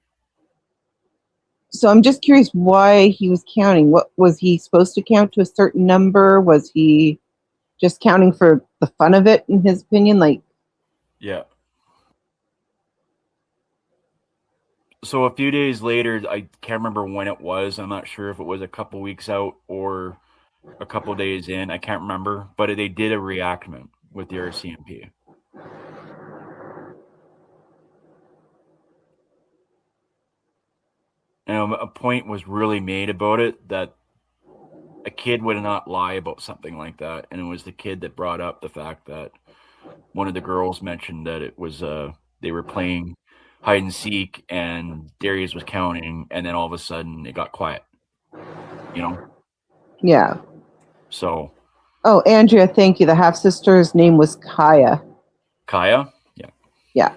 So I'm just curious why he was counting. What was he supposed to count to a certain number? Was he just counting for the fun of it, in his opinion? Like, Yeah. So a few days later, I can't remember when it was. I'm not sure if it was a couple weeks out or a couple days in. I can't remember, but they did a reenactment with the RCMP. And a point was really made about it that a kid would not lie about something like that. And it was the kid that brought up the fact that one of the girls mentioned that it was they were playing hide and seek and Darius was counting and then all of a sudden it got quiet, you know? yeah. So Oh, Andrea, thank you. The half sister's name was Kaya. Kaya, yeah. Yeah.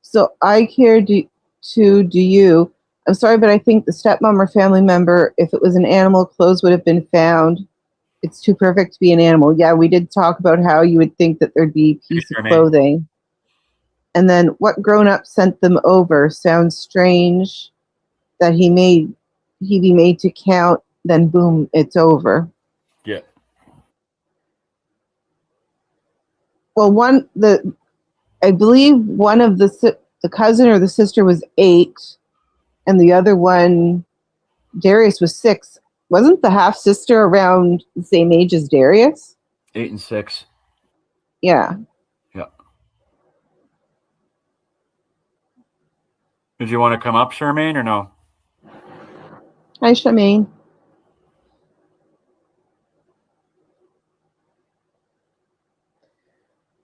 So I care do you. I'm sorry, but I think the stepmom or family member, if it was an animal, clothes would have been found. It's too perfect to be an animal. Yeah, we did talk about how you would think that there'd be a Hey, piece of Jermaine. clothing. And then what grown up sent them over? Sounds strange that he be made to count, then boom, it's over. Yeah. Well, I believe one of the cousin or the sister was 8, and the other one, Darius, was 6. Wasn't the half sister around the same age as Darius? 8 and 6. Yeah. Yeah. Did you want to come up, Charmaine, or no? Hi, Shamaine.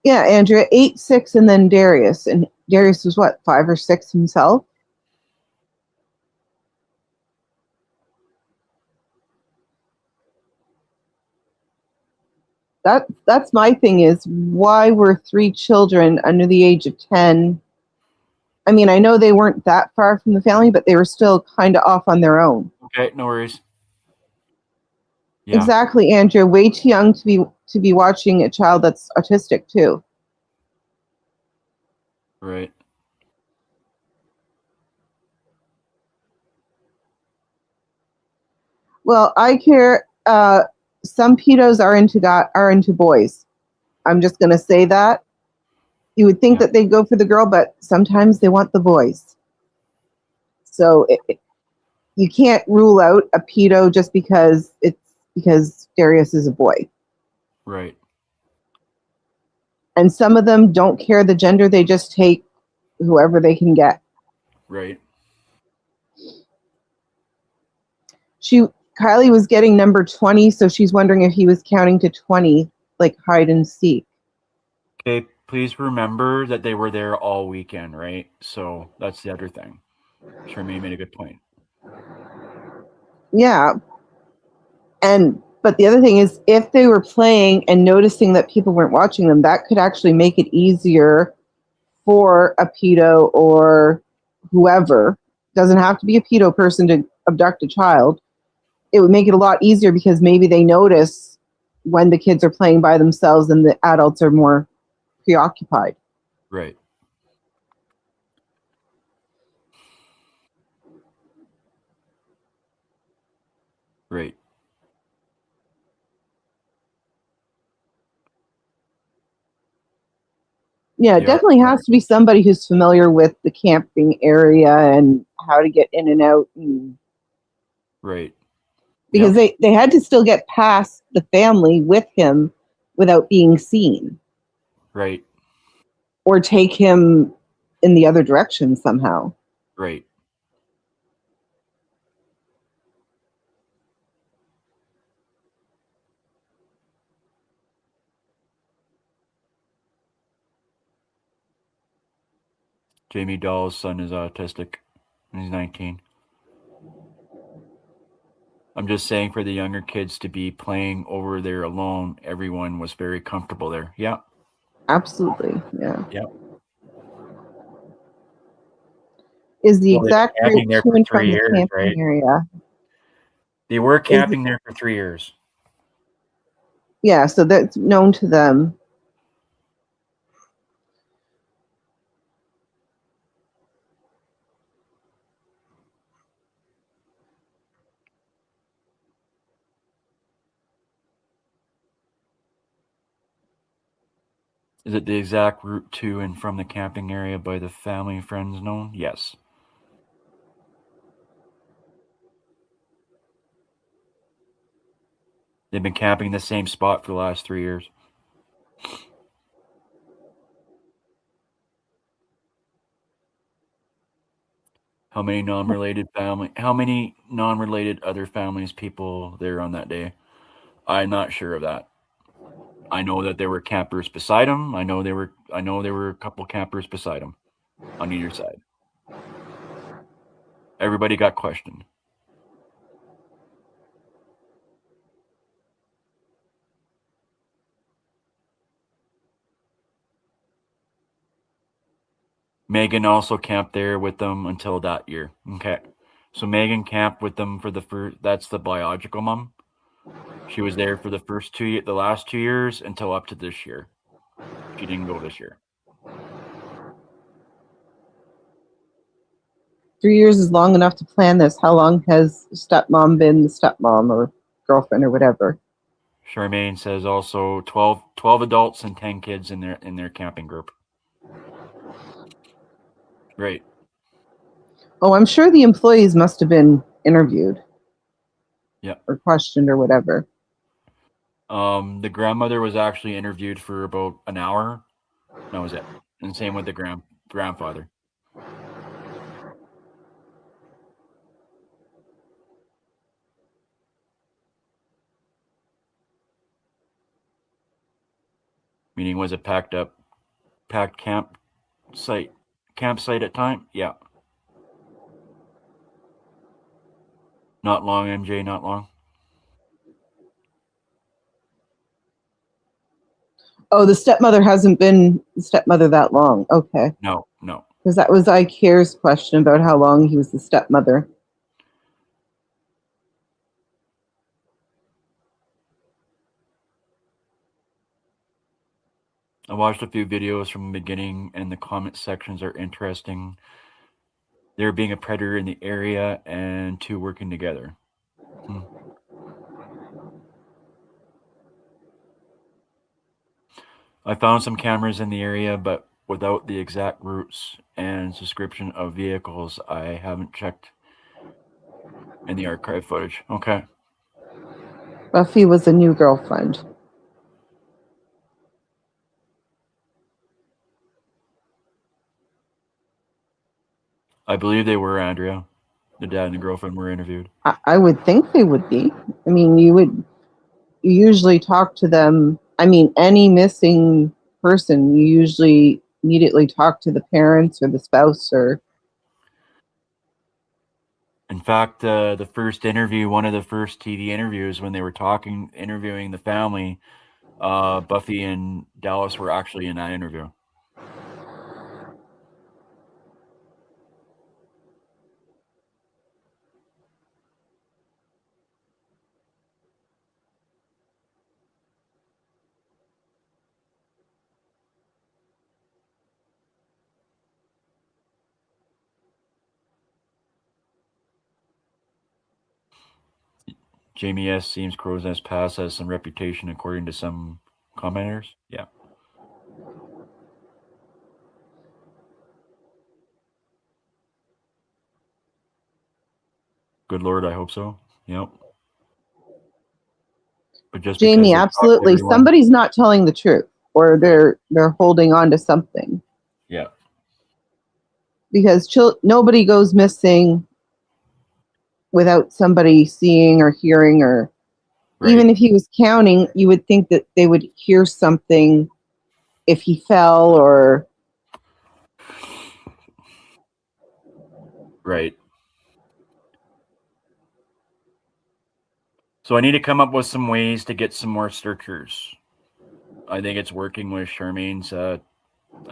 Yeah, Andrea, 8, 6, and then Darius. And Darius was what, 5 or 6 himself? That's my thing is why were 3 children under the age of 10? I mean, I know they weren't that far from the family, but they were still kind of off on their own. Okay, no worries. Yeah. Exactly, Andrea. Way too young to be watching a child that's autistic too. Right. Well, I care. Some pedos are into boys. I'm just gonna say that. You would think Yeah. that they'd go for the girl, but sometimes they want the boys. So you can't rule out a pedo just because Darius is a boy. Right. And some of them don't care the gender; they just take whoever they can get. Right. Kylie was getting number 20, so she's wondering if he was counting to 20, like hide and seek. Okay, please remember that they were there all weekend, right? So that's the other thing. Charmaine made a good point. Yeah. But the other thing is if they were playing and noticing that people weren't watching them, that could actually make it easier for a pedo or whoever. Doesn't have to be a pedo person to abduct a child. It would make it a lot easier because maybe they notice when the kids are playing by themselves and the adults are more preoccupied. Right. Right. Yeah, it Yeah. definitely has to be somebody who's familiar with the camping area and how to get in and out. Right. Because Yep. they had to still get past the family with him without being seen Right. or take him in the other direction somehow. Right. Jamie Dahl's son is autistic, and he's 19. I'm just saying for the younger kids to be playing over there alone, everyone was very comfortable there. Yeah. Absolutely, yeah. Yeah. Is the Well, they've exact been route camping there to for and from 3 the years, camping right? area? They were Is camping there for 3 years. Yeah, so that's known to them. Is it the exact route to and from the camping area by the family and friends known? Yes. They've been camping the same spot for the last 3 years. How many non-related other families people there on that day? I'm not sure of that. I know that there were campers beside him. I know there were a couple campers beside him on either side. Everybody got questioned. Megan also camped there with them until that year. Okay. So Megan camped with them for the first, that's the biological mom. She was there for the last 2 years until up to this year. She didn't go this year. 3 years is long enough to plan this. How long has stepmom been the stepmom or girlfriend or whatever? Charmaine says also 12 adults and 10 kids in their camping group. Right. Oh, I'm sure the employees must have been interviewed Yeah. or questioned or whatever. The grandmother was actually interviewed for about an hour. That was it. And same with the grandfather. Meaning was it packed campsite at time? Yeah. Not long, MJ, not long. Oh, the stepmother hasn't been the stepmother that long. Okay. No, no. Because that was Ike's question about how long he was the stepmother. I watched a few videos from the beginning and the comment sections are interesting. There being a predator in the area and two working together. I found some cameras in the area, but without the exact routes and description of vehicles, I haven't checked in the archive footage. Okay. Buffy was a new girlfriend. I believe they were, Andrea. The dad and the girlfriend were interviewed. I would think they would be. I mean, you usually talk to them. I mean, any missing person, you usually immediately talk to the parents or the spouse or. In fact, the first interview, one of the first TV interviews when they were interviewing the family, Buffy and Dallas were actually in that interview. Jamie S. seems Crow's Nest Pass has some reputation according to some commenters. Yeah. Good Lord, I hope so. Yep. But just because Jamie, they talk to absolutely. everyone. Somebody's not telling the truth, or Right. they're holding on to something. Yeah. Because nobody goes missing without somebody seeing or hearing, or Right. even if he was counting, you would think that they would hear something if he fell or. Right. So I need to come up with some ways to get some more searchers. I think it's working with Charmaine's. I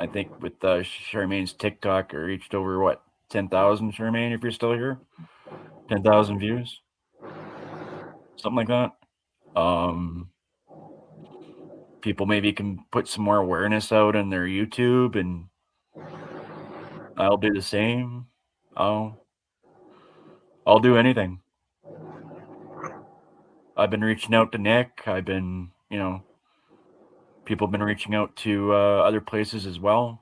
think with Charmaine's TikTok, it reached over what 10,000. Charmaine, if you're still here, 10,000 views, something like that. Um, People maybe can put some more awareness out on their YouTube, and I'll do the same. I'll I'll do anything. I've been reaching out to Nick. I've been, people have been reaching out to other places as well.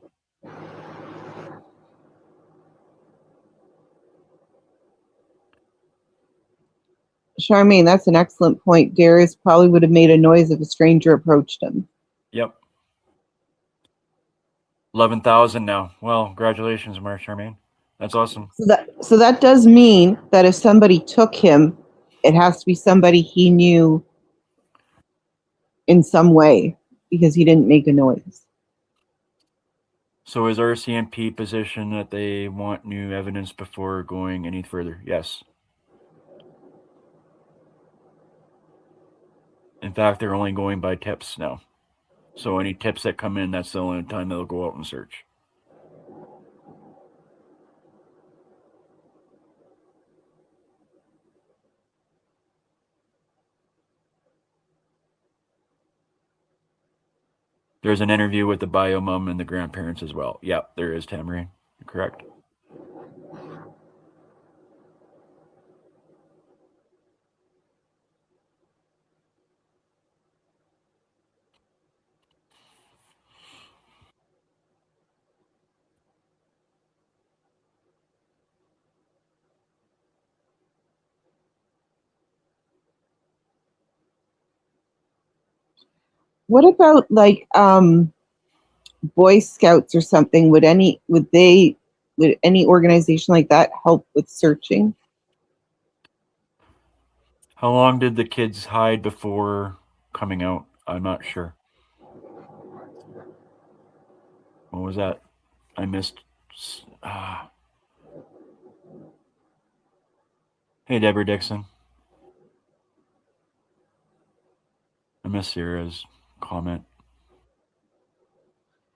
Charmaine, that's an excellent point. Darius probably would have made a noise if a stranger approached him. Yep. 11,000 now. Well, congratulations, Charmaine. That's awesome. So that does mean that if somebody took him, it has to be somebody he knew in some way because he didn't make a noise. So is RCMP position that they want new evidence before going any further? Yes. In fact, they're only going by tips now. So any tips that come in, that's the only time they'll go out and search. There's an interview with the bio mom and the grandparents as well. Yep, there is, Tamarine. Correct. What about like Boy Scouts or something? Would any organization like that help with searching? How long did the kids hide before coming out? I'm not sure. What was that? I missed. Ah. Hey, Deborah Dixon. I missed Sarah's comment.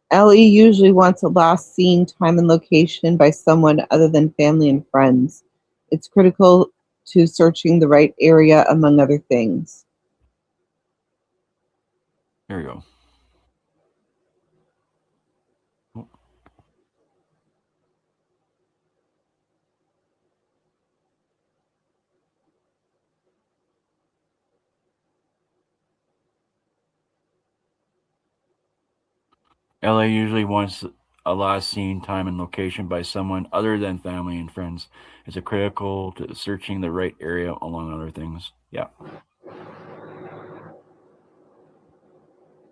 Ellie usually wants a last seen time and location by someone other than family and friends. It's critical to searching the right area, among other things. There you go. LA usually wants a last seen time and location by someone other than family and friends. It's a critical to searching the right area, among other things. Yeah.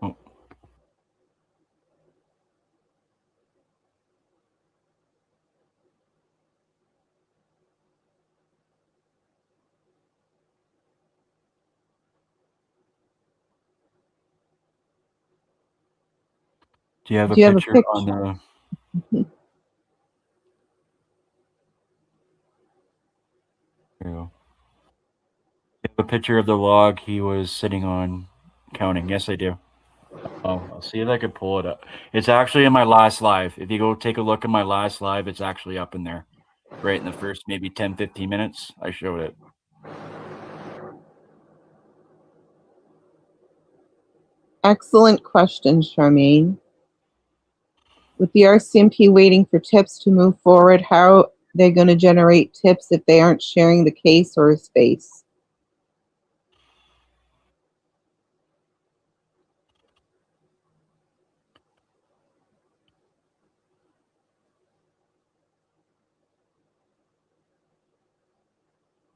Oh, do you have a Do you have a picture on picture? the? There you go. You have a picture of the log he was sitting on, counting. Yes, I do. Oh, I'll see if I can pull it up. It's actually in my last live. If you go take a look at my last live, it's actually up in there. Right in the first maybe 10, 15 minutes, I showed it. Excellent question, Charmaine. With the RCMP waiting for tips to move forward, how are they going to generate tips if they aren't sharing the case or his face?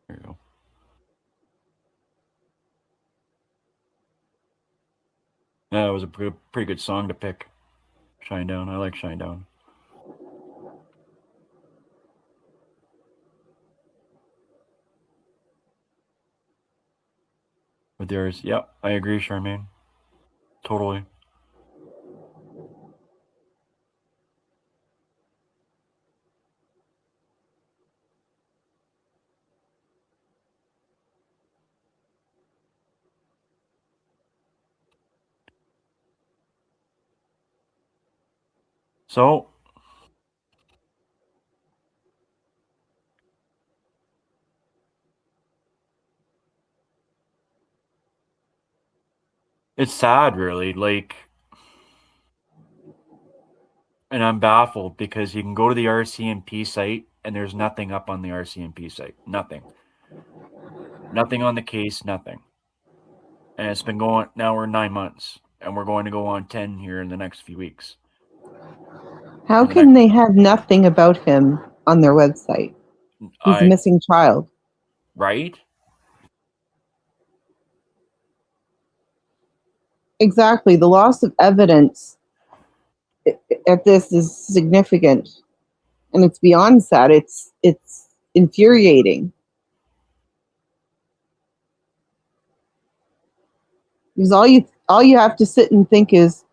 There you go. Yeah, it was a pretty good song to pick. Shine Down. I like Shine Down. With yours, yep, I agree, Charmaine. Totally. So it's sad, really. Like, and I'm baffled because you can go to the RCMP site and there's nothing up on the RCMP site. Nothing. Nothing on the case, nothing. And it's been going, now we're 9 months and we're going to go on 10 here in the next few weeks. How Or the can next, they have nothing about him on their website? He's a I, missing child. right? Exactly. The loss of evidence at this is significant, and it's beyond sad. It's infuriating because all you have to sit and think is,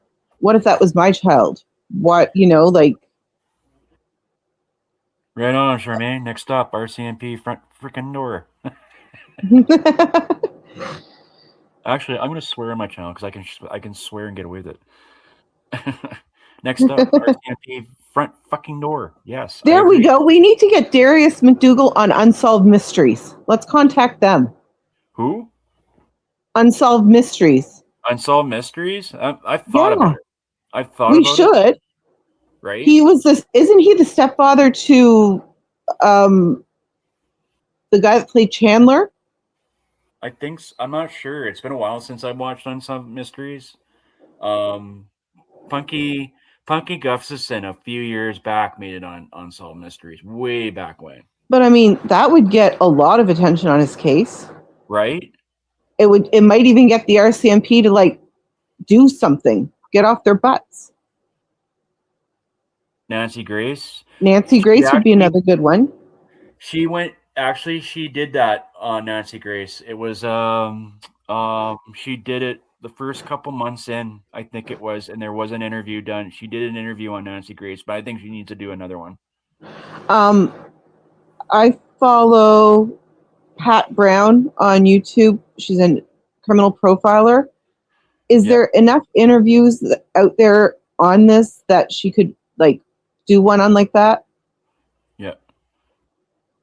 what if that was my child? What, like. Right on, Charmaine. Next up, RCMP front freaking door. Actually, I'm going to swear on my channel because I can swear and get away with it. Next up, RCMP front fucking door. Yes, I There we agree. go. We need to get Darius McDougal on Unsolved Mysteries. Let's contact them. Who? Unsolved Mysteries. Unsolved Mysteries? I've thought about Yeah, it. I've thought we about it, should. right? He was this. Isn't he the stepfather to um, the guy that played Chandler? I think I'm not sure. It's been a while since I've watched Unsolved Mysteries. Um, Punky Punky Gustafson a few years back made it on Unsolved Mysteries, way back when, But I mean, that would get a lot of attention on his case. right? It would. It might even get the RCMP to like do something, get off their butts. Nancy Grace. Nancy She Grace would be actually another good one. she went actually she did that on Nancy Grace. It was she did it the first couple months in, I think it was, and there was an interview done. She did an interview on Nancy Grace, but I think she needs to do another one. Um, I follow Pat Brown on YouTube. She's a criminal profiler. Is Yeah, there enough interviews out there on this that she could like do one on like that? yeah.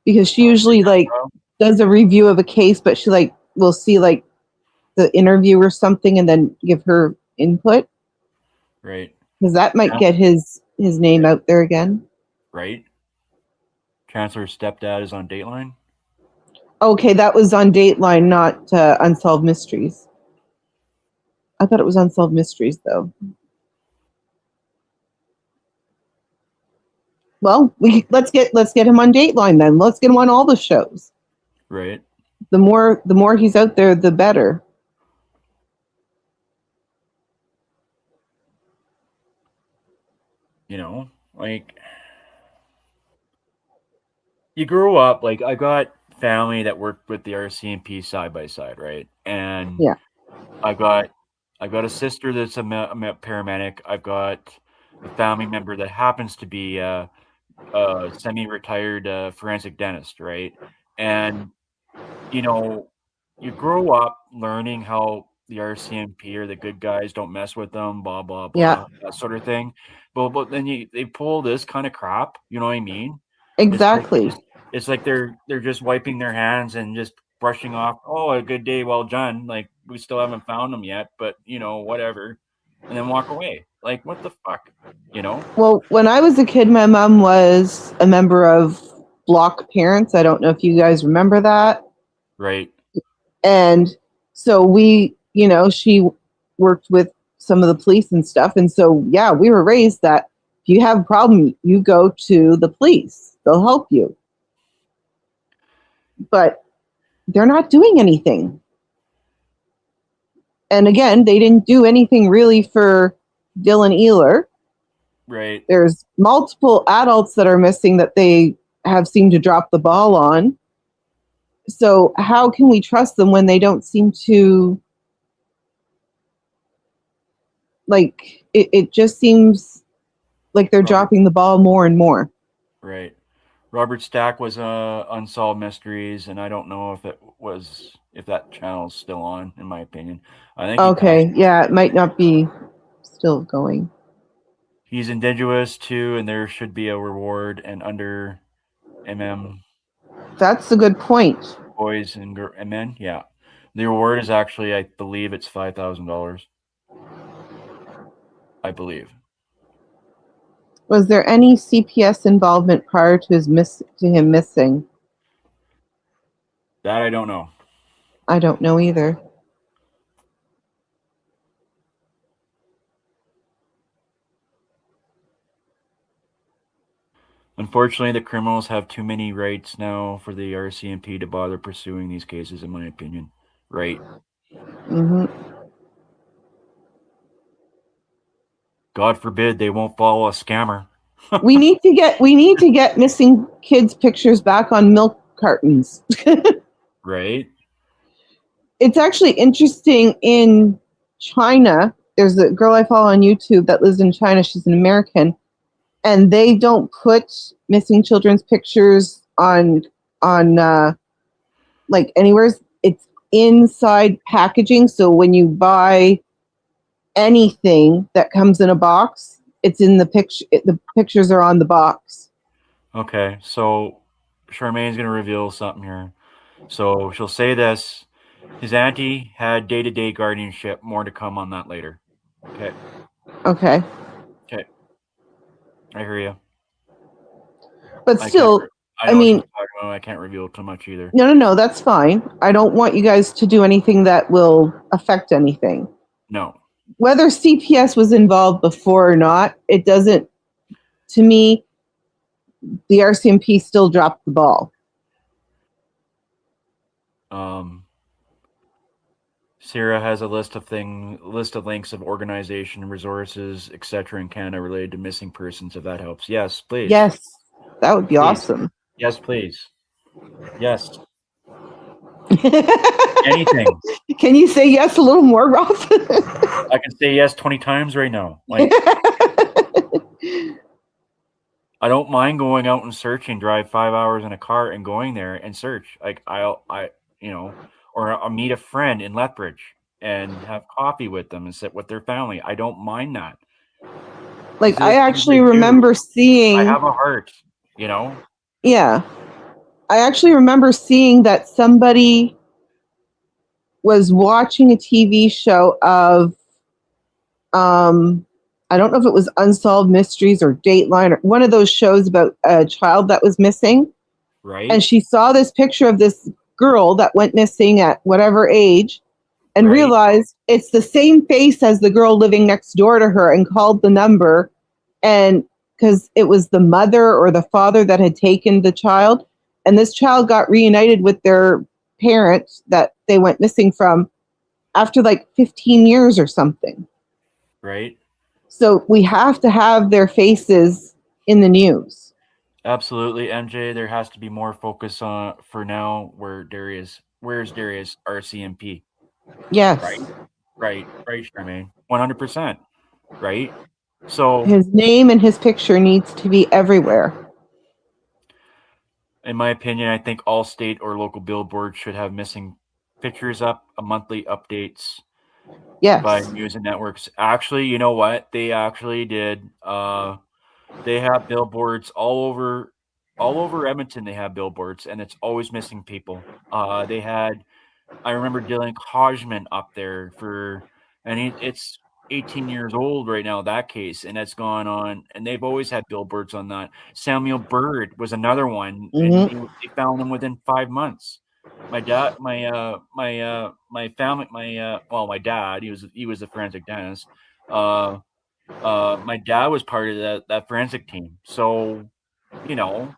Because she Like usually that, like bro. does a review of a case, but she like will see like the interview or something and then give her input Right. because that might Chance- get his name out there again. Right. Chancellor's stepdad is on Dateline. Okay, that was on Dateline, not Unsolved Mysteries. I thought it was Unsolved Mysteries though. Well, let's get him on Dateline then. Let's get him on all the shows. Right. The more he's out there, the better. Like you grow up, like I got family that worked with the RCMP side by side, right? And Yeah. I got I've got a sister that's a paramedic. I've got a family member that happens to be a semi-retired forensic dentist, right? And you know, you grow up learning how the RCMP are the good guys, don't mess with them, blah blah Yeah. blah, that sort of thing. But then they pull this kind of crap, you know what I mean? It's like Exactly. it's like they're just wiping their hands and just brushing off, "Oh, a good day well done." Like, "We still haven't found them yet, but, whatever." And then walk away. Like, what the fuck? You know? Well, when I was a kid, my mom was a member of Block Parents. I don't know if you guys remember that. Right. And so she worked with some of the police and stuff. And so, yeah, we were raised that if you have a problem, you go to the police, they'll help you. But they're not doing anything. And again, they didn't do anything really for Dylan Ealer. Right. There's multiple adults that are missing that they have seemed to drop the ball on. So how can we trust them when they don't seem to like it just seems like they're Robert dropping the ball more and more. right. Robert Stack was Unsolved Mysteries, and I don't know if that channel's still on, in my opinion. I think he passed. Okay, yeah, it might not be still going. He's indigenous too, and there should be a reward. And under That's a good point. boys and men, yeah, the reward is actually, I believe, it's $5,000. I believe Was there any CPS involvement prior to him missing? that I don't know. I don't know either. Unfortunately, the criminals have too many rights now for the RCMP to bother pursuing these cases, in my opinion. Right. Hmm. God forbid they won't follow a scammer. We need to get missing kids' pictures back on milk cartons. Right. It's actually interesting in China. There's a girl I follow on YouTube that lives in China. She's an American, and they don't put missing children's pictures on like anywhere. It's inside packaging. So when you buy anything that comes in a box, it's in the picture. The pictures are on the box. Okay. So Charmaine's going to reveal something here. So she'll say this: his auntie had day-to-day guardianship. More to come on that later. Okay. Okay, Okay. I hear you. but I can't. still, I I know what she's mean, talking about. I can't reveal too much either. no, that's fine. I don't want you guys to do anything that will affect anything. No. Whether CPS was involved before or not, it doesn't. To me, the RCMP still dropped the ball. Um, Sarah has a list of links of organization, resources, etc. in Canada related to missing persons. If that helps, yes, please, Yes, that would be please, awesome. yes, please, yes, anything. Can you say yes a little more, Ralph? I can say yes 20 times right now. Like, I don't mind going out and searching. Drive 5 hours in a car and going there and search. Like, or I'll meet a friend in Lethbridge and have coffee with them and sit with their family. I don't mind that. Like, These are I the things actually I do. remember I seeing, have a heart, you know? yeah, I actually remember seeing that somebody was watching a TV show of, um, I don't know if it was Unsolved Mysteries or Dateline or one of those shows about a child that was missing. And Right? she saw this picture of this girl that went missing at whatever age and Right? realized it's the same face as the girl living next door to her and called the number. And because it was the mother or the father that had taken the child, and this child got reunited with their parents that they went missing from after like 15 years or something. Right? So we have to have their faces in the news. Absolutely, MJ. There has to be more focus on for now. Where's Darius RCMP? Yes, Right? Right, Charmaine. 100%. Right? So, his name and his picture needs to be everywhere. in my opinion, I think all state or local billboards should have missing pictures up, a monthly updates by Yes. news and networks. Actually, you know what? They actually did. They have billboards all over Edmonton. They have billboards, and it's always missing people. They had I remember Dylan Hodgman up there and it's 18 years old right now, that case, and it's gone on, and they've always had billboards on that. Samuel Bird was another one, and Mm-hmm. they found him within 5 months. My dad, my family, my dad, he was a forensic dentist. Uh, my dad was part of that forensic team, so you know,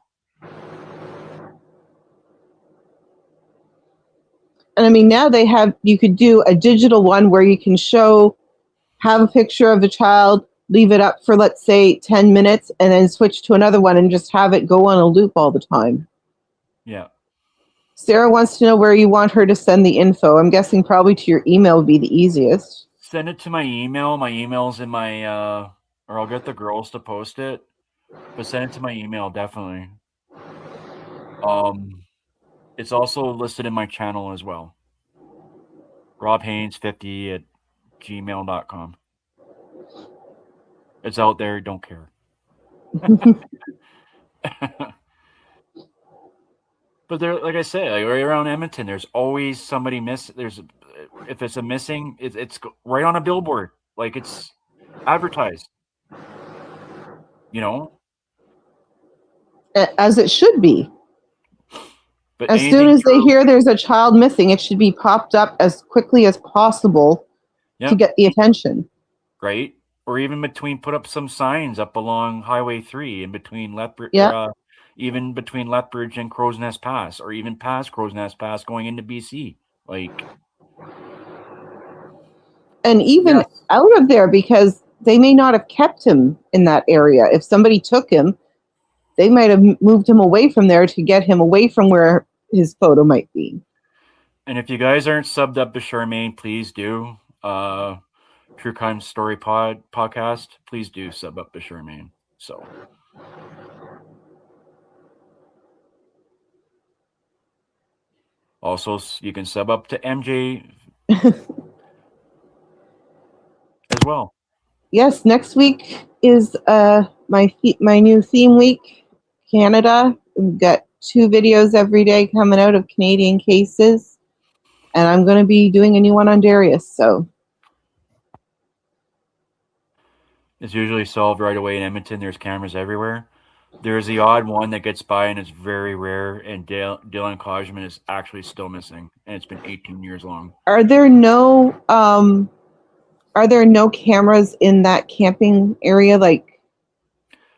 And I mean, now they have, you could do a digital one where you can have a picture of the child, leave it up for, let's say, 10 minutes, and then switch to another one and just have it go on a loop all the time. yeah. Sarah wants to know where you want her to send the info. I'm guessing probably to your email would be the easiest. Send it to my email. My email's in my or I'll get the girls to post it. But send it to my email definitely. Um it's also listed in my channel as well. RobHaynes50 at gmail.com. It's out there. Don't care. But there, like I say, like right around Edmonton, there's always somebody miss. There's if it's a missing, right on a billboard, like it's advertised. You know, As it should be. but As soon anything as they for hear there's a child missing, it should be popped up as quickly as possible to yep, get the attention. right, or even between put up some signs up along Highway 3 in between Lethbridge, or Yeah. even between Lethbridge and Crow's Nest Pass, or even past Crow's Nest Pass going into BC. Like And even yes, out of there, because they may not have kept him in that area. If somebody took him, they might have moved him away from there to get him away from where his photo might be. and if you guys aren't subbed up to Charmaine, please do. True Crime Story podcast, please do sub up to Charmaine. So also you can sub up to MJ as well. Yes, next week is my new theme week, Canada. We've got 2 videos every day coming out of Canadian cases, and I'm going to be doing a new one on Darius. So It's usually solved right away in Edmonton. There's cameras everywhere. There's the odd one that gets by, and it's very rare. And Dylan Kojman is actually still missing, and it's been 18 years long. are there no cameras in that camping area? Like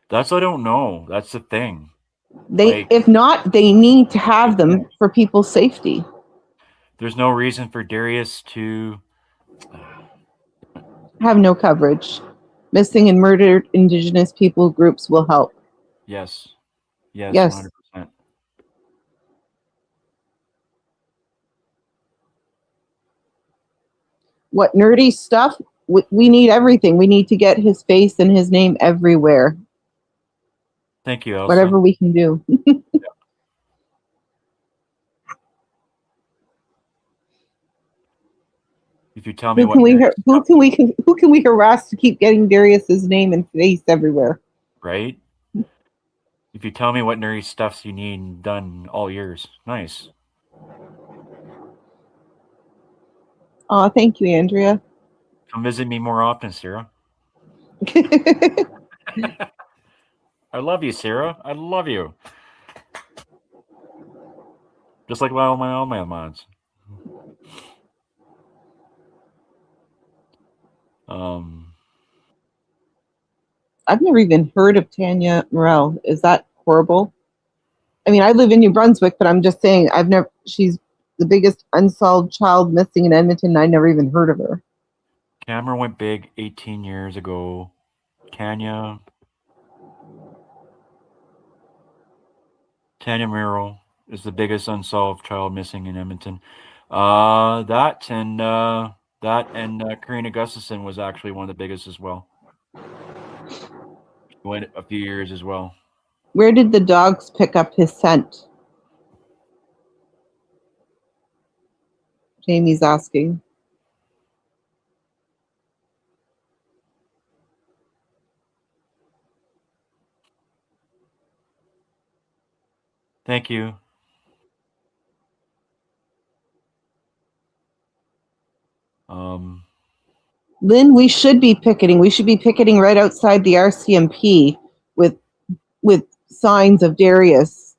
That's I don't know. That's the thing. they, Like, if not, they need to have them for people's safety. there's no reason for Darius to. Have no coverage. Missing and murdered Indigenous people groups will help. Yes, yes, Yes. 100%. What nerdy stuff? We need everything. We need to get his face and his name everywhere. Thank you, Elsa. Whatever we can do. If you tell me what Who can we harass to keep getting Darius's name and face everywhere? right? If you tell me what nerdy stuffs you need done all years, nice. Oh, thank you, Andrea. Come visit me more often, Sarah. I love you, Sarah. I love you. Just like all my mods. Um, I've never even heard of Tanya Morel. Is that horrible? I mean, I live in New Brunswick, but I'm just saying she's the biggest unsolved child missing in Edmonton, and I never even heard of her. Camera went big 18 years ago. Tanya Merrill is the biggest unsolved child missing in Edmonton. That and Karina Gustafson was actually one of the biggest as well. She went a few years as well. Where did the dogs pick up his scent? Jamie's asking. Thank you. Lynn, we should be picketing. We should be picketing right outside the RCMP with signs of Darius.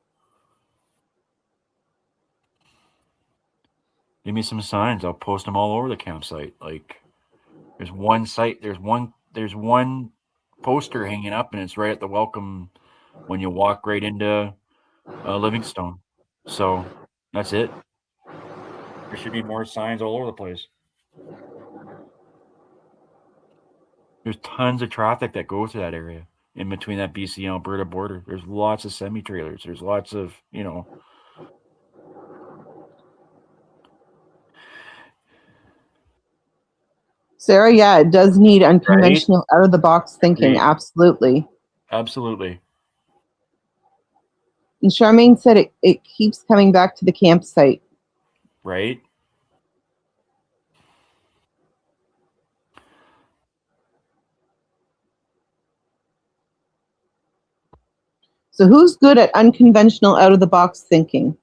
Give me some signs. I'll post them all over the campsite. Like there's one site, there's one poster hanging up, and it's right at the welcome when you walk right into Livingstone. So that's it. There should be more signs all over the place. There's tons of traffic that goes to that area in between that BC Alberta border. There's lots of semi trailers. There's lots of, Sarah, yeah, it does need right? unconventional, out of the box thinking. Absolutely. Absolutely. And Charmaine said it keeps coming back to the campsite. Right? So who's good at unconventional, out of the box thinking?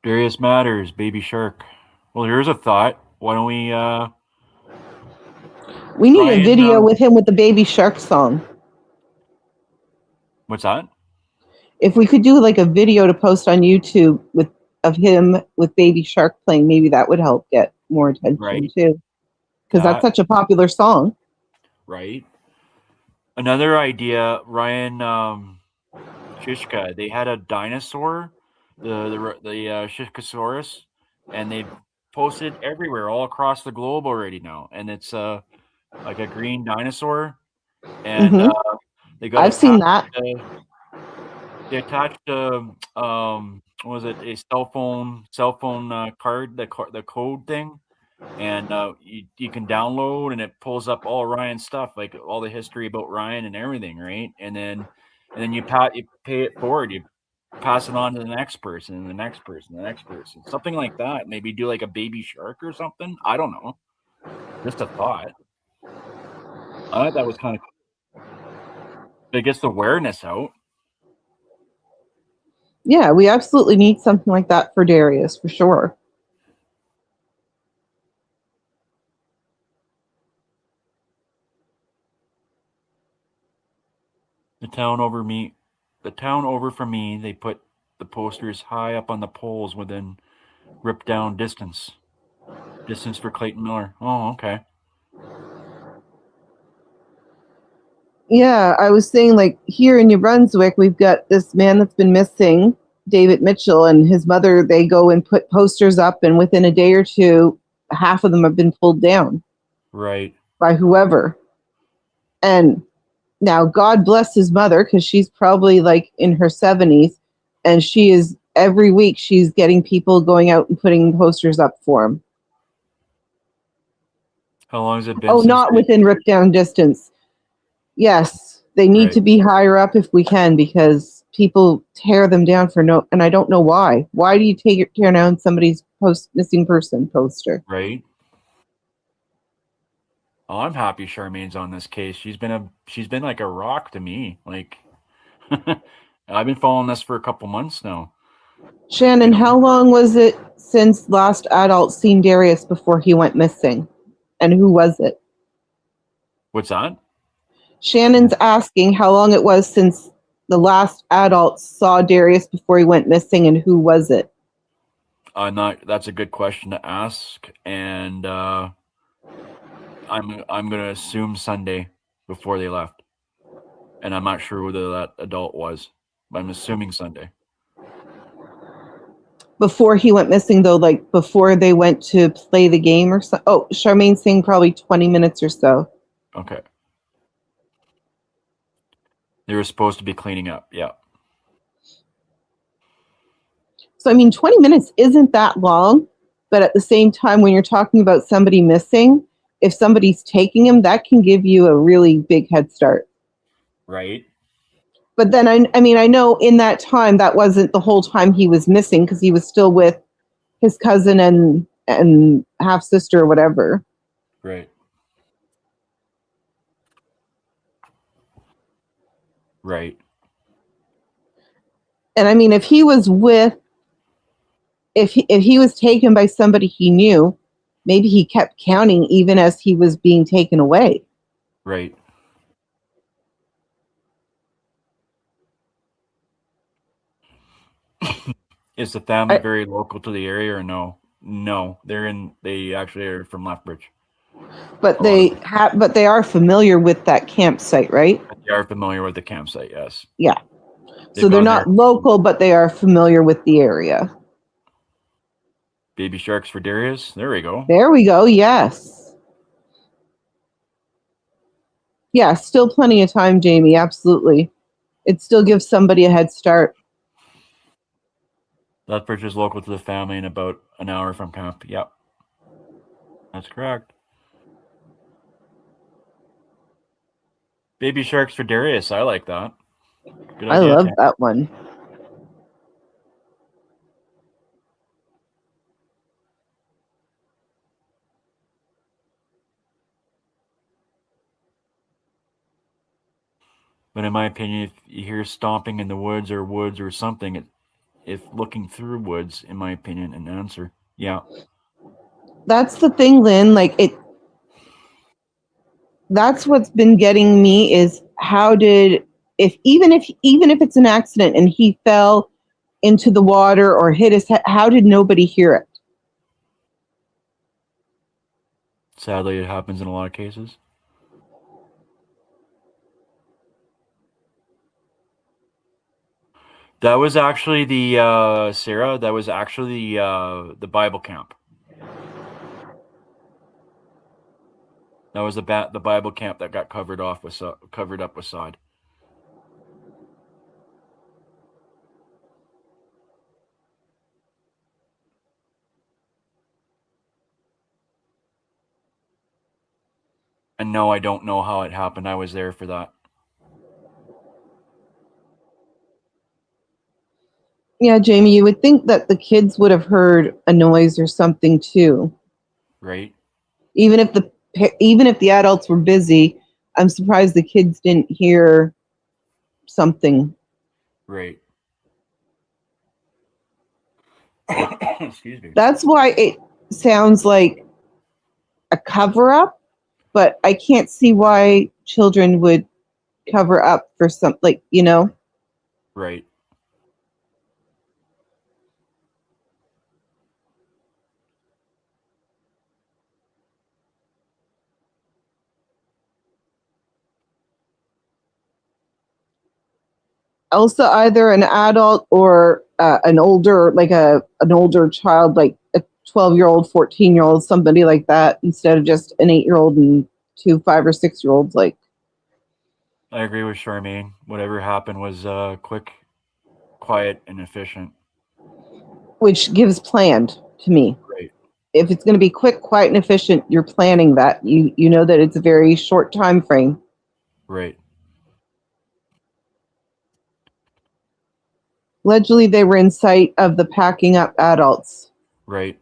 Darius Matters, Baby Shark. Well, here's a thought. Why don't we, We need a Ryan, video with him with the Baby Shark song. what's that? If we could do like a video to post on YouTube with of him with Baby Shark playing, maybe that would help get more attention Right? too, because that's That, such a popular song. right? Another idea, Ryan, Shishka, they had a dinosaur, the Shishkasaurus, and they've posted everywhere, all across the globe already now. And it's like a green dinosaur, and Hmm. they got I've seen attached. that. They attached what was it, a cell phone card, the code thing, and you can download, and it pulls up all Ryan's stuff, like all the history about Ryan and everything, right? And then you pay it forward, you pass it on to the next person, and the next person, the next person, something like that. Maybe do like a Baby Shark or something. I don't know. Just a thought. I thought that was kind of cool. It gets the awareness out. Yeah, we absolutely need something like that for Darius for sure. The town over me, the town over from me, they put the posters high up on the poles within ripped down distance. Distance for Clayton Miller. Oh, okay. Yeah, I was saying like here in New Brunswick, we've got this man that's been missing, David Mitchell, and his mother. They go and put posters up, and within a day or two, half of them have been pulled down Right. by whoever. And now, God bless his mother, because she's probably like in her 70s, and she is every week she's getting people going out and putting posters up for him. How long has it been Oh, since not they? within rip down distance. Yes, they need Right. to be higher up if we can, because people tear them down for no, and I don't know why. Why do you tear down somebody's missing person poster? Right. Oh, I'm happy Charmaine's on this case. She's been like a rock to me. Like I've been following this for a couple months now. You Shannon, know how long was it since last adult seen Darius before he went missing? And who was it? what's that? Shannon's asking how long it was since the last adult saw Darius before he went missing, and who was it? I'm not. That's a good question to ask, and I'm gonna assume Sunday before they left, and I'm not sure who that adult was, but I'm assuming Sunday. Before he went missing, though, like before they went to play the game or so. Oh, Charmaine's saying probably 20 minutes or so. Okay. They were supposed to be cleaning up. Yeah. So, I mean, 20 minutes isn't that long, but at the same time, when you're talking about somebody missing, if somebody's taking him, that can give you a really big head start. Right. But then, I mean, I know in that time, that wasn't the whole time he was missing, because he was still with his cousin and half sister or whatever. Right. Right. And I mean, if he was taken by somebody he knew, maybe he kept counting even as he was being taken away. Right. Is the family I, very local to the area or no? No, they actually are from Lethbridge. but A lot of but they are familiar with that campsite, right? they are familiar with the campsite. Yes, Yeah. they've So they're gone there. not local, but they are familiar with the area. Baby sharks for Darius. There we go. There we go. Yes. Yeah, still plenty of time, Jamie. Absolutely. It still gives somebody a head start. Lethbridge is local to the family and about an hour from camp. Yep, that's correct. Baby sharks for Darius. I like that. Good I idea, love Tam. that one. But in my opinion, if you hear stomping in the woods or something, if looking through woods, in my opinion, an answer. Yeah, That's the thing, Lynn. Like it, that's what's been getting me is how did if it's an accident and he fell into the water or hit his head, how did nobody hear it? sadly, it happens in a lot of cases. That was actually the Sarah. That was actually the Bible camp. That was the Bible camp that got covered up with sod. And no, I don't know how it happened. I was there for that. Yeah, Jamie, you would think that the kids would have heard a noise or something too. Right, Even if the adults were busy, I'm surprised the kids didn't hear something. right. Excuse me. That's why it sounds like a cover up, but I can't see why children would cover up for something like, Right, also either an adult or an older child, like a 12-year-old, 14-year-old, somebody like that, instead of just an 8-year-old and two 5 or 6-year-olds. Like, I agree with Charmaine. Whatever happened was quick, quiet, and efficient. which gives planned to me. Right, If it's going to be quick, quiet, and efficient, you're planning that. You know that it's a very short time frame. right, Allegedly, they were in sight of the packing up adults. right.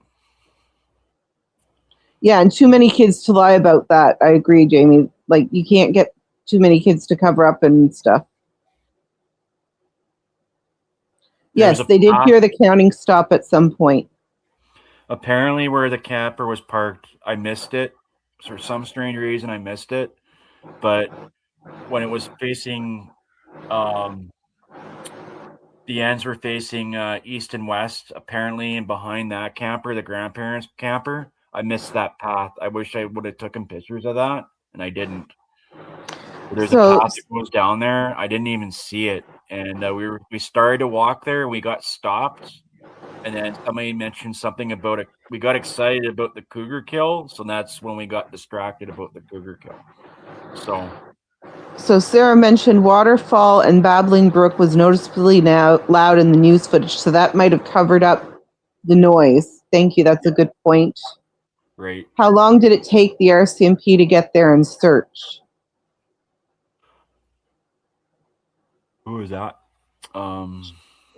Yeah, and too many kids to lie about that. I agree, Jamie. Like, you can't get too many kids to cover up and stuff. There's Yes, a they did path. hear the counting stop at some point. Apparently, where the camper was parked, I missed it. For some strange reason, I missed it. But when it was facing, um, the ends were facing east and west, apparently, and behind that camper, the grandparents' camper, I missed that path. I wish I would have taken pictures of that, and I didn't. But there's a So, path that goes down there. I didn't even see it, and we started to walk there. We got stopped, and then somebody mentioned something about it. We got excited about the cougar kill, so that's when we got distracted about the cougar kill. So so Sarah mentioned waterfall and babbling brook was noticeably now loud in the news footage, so that might have covered up the noise. Thank you. That's a yeah, good point. right. How long did it take the RCMP to get there and search? Who is that? Um,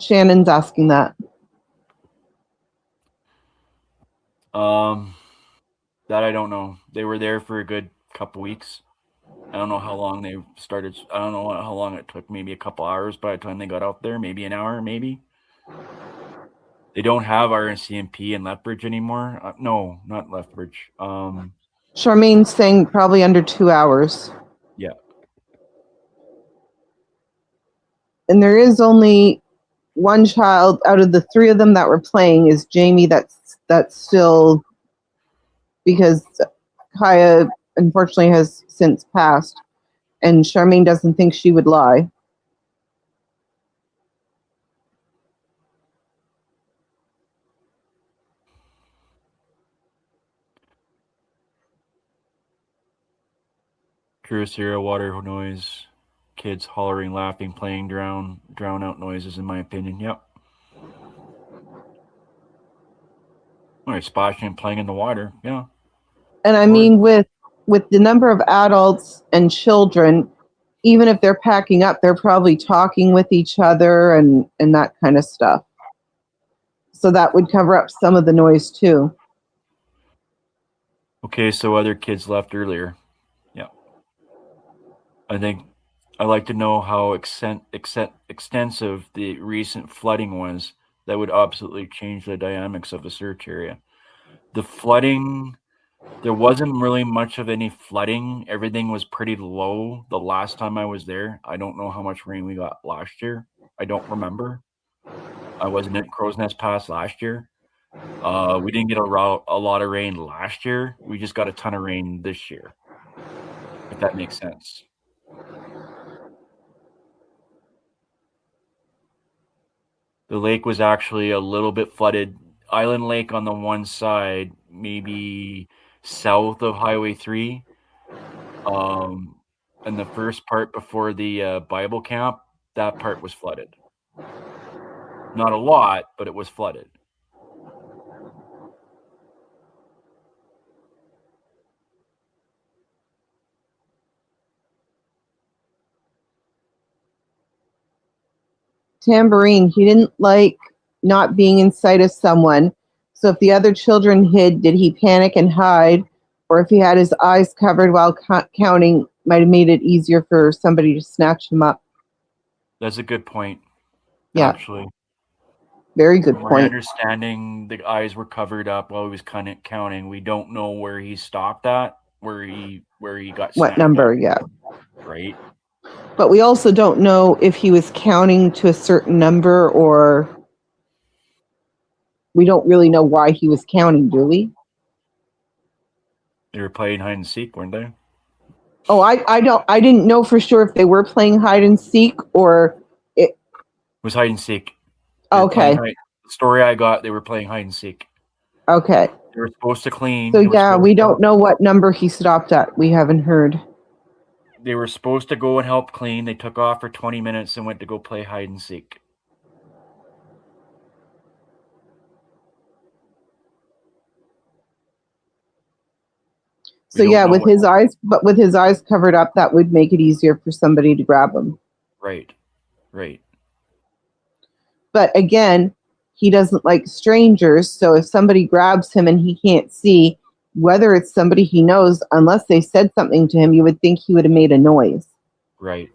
Shannon's asking that. um, that I don't know. They were there for a good couple weeks. I don't know how long they started. I don't know how long it took. Maybe a couple hours by the time they got out there. Maybe an hour. Maybe they don't have RCMP in Lethbridge anymore. No, not Lethbridge. Charmaine's saying probably under 2 hours. Yeah, And there is only one child out of the three of them that were playing is Jamie. That's still because Kaya unfortunately has since passed, and Charmaine doesn't think she would lie. true. Serial water noise, kids hollering, laughing, playing, drown out noises. In my opinion, yep. All right, splashing and playing in the water. Yeah, And of I course. mean, with the number of adults and children, even if they're packing up, they're probably talking with each other and that kind of stuff. So that would cover up some of the noise too. Okay, so other kids left earlier. Yeah, I think I'd like to know how extensive the recent flooding was. That would absolutely change the dynamics of the search area. The flooding, there wasn't really much of any flooding. Everything was pretty low the last time I was there. I don't know how much rain we got last year. I don't remember. I wasn't at Crow's Nest Pass last year. We didn't get a lot of rain last year. We just got a ton of rain this year, if that makes sense. The lake was actually a little bit flooded. Island Lake on the one side, maybe south of Highway 3. And the first part before the Bible camp, that part was flooded. Not a lot, but it was flooded. Tambourine, he didn't like not being in sight of someone. So if the other children hid, did he panic and hide? Or if he had his eyes covered while counting, might have made it easier for somebody to snatch him up. That's a good point, Yeah, actually. very good From my point. understanding, the eyes were covered up while he was kind of counting. We don't know where he stopped at, where he got What snatched up, number? Yeah. right? But we also don't know if he was counting to a certain number, or we don't really know why he was counting, do we? They were playing hide and seek, weren't they? Oh, I didn't know for sure if they were playing hide and seek or It was hide and seek. Okay. The story I got, they were playing hide and seek. Okay. They were supposed to clean. So yeah, we don't know what number he stopped at. We haven't heard. They were supposed to go and help clean. They took off for 20 minutes and went to go play hide and seek. So yeah, with his eyes covered up, that would make it easier for somebody to grab him. Right. But again, he doesn't like strangers. So if somebody grabs him and he can't see, whether it's somebody he knows, unless they said something to him, you would think he would have made a noise. Right.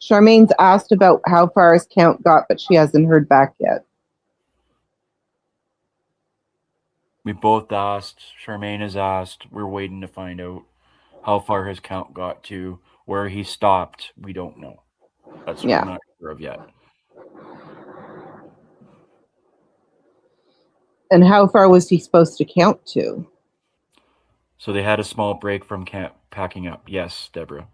Charmaine's asked about how far his count got, but she hasn't heard back yet. We both asked. Charmaine has asked. We're waiting to find out how far his count got to. Where he stopped, we don't know. That's what we're not sure of yet. And how far was he supposed to count to? So they had a small break from camp packing up. Yes, Deborah.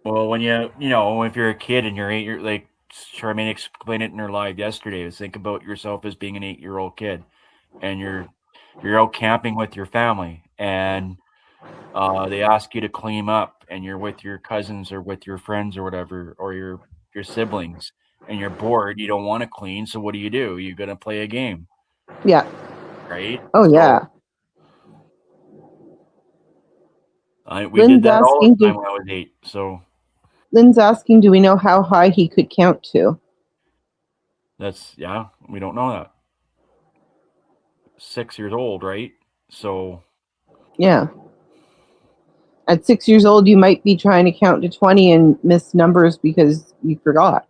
Well, when if you're a kid and you're 8 years, like Charmaine explained it in her live yesterday, think about yourself as being an 8-year-old kid, and you're out camping with your family, and they ask you to clean up, and you're with your cousins or with your friends or whatever, or your siblings, and you're bored. You don't want to clean, so what do? You're gonna play a game. Yeah. Right. Oh yeah. We did that all the time when I was 8. So Lynn's asking, do we know how high he could count to? We don't know that. 6 years old, right? So yeah. At 6 years old, you might be trying to count to 20 and miss numbers because you forgot.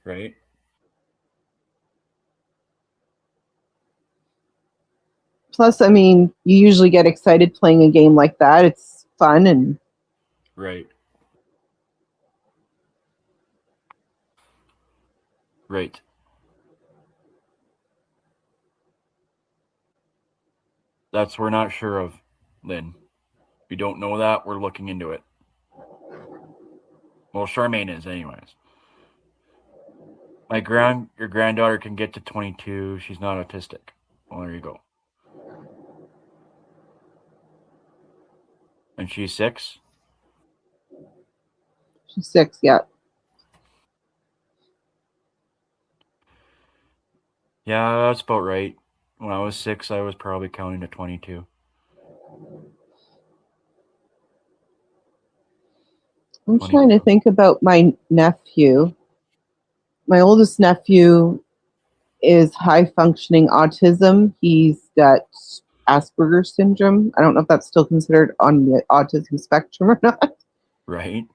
Right. Plus, I mean, you usually get excited playing a game like that. It's fun and... Right. That's we're not sure of, Lynn. We don't know that. We're looking into it. Well, Charmaine is, anyways. Your granddaughter can get to 22. She's not autistic. Well, there you go. And she's 6? She's 6, yeah. Yeah, that's about right. When I was 6, I was probably counting to 22. I'm trying to think about my nephew. My oldest nephew is high functioning autism. He's got Asperger's syndrome. I don't know if that's still considered on the autism spectrum or not. Right.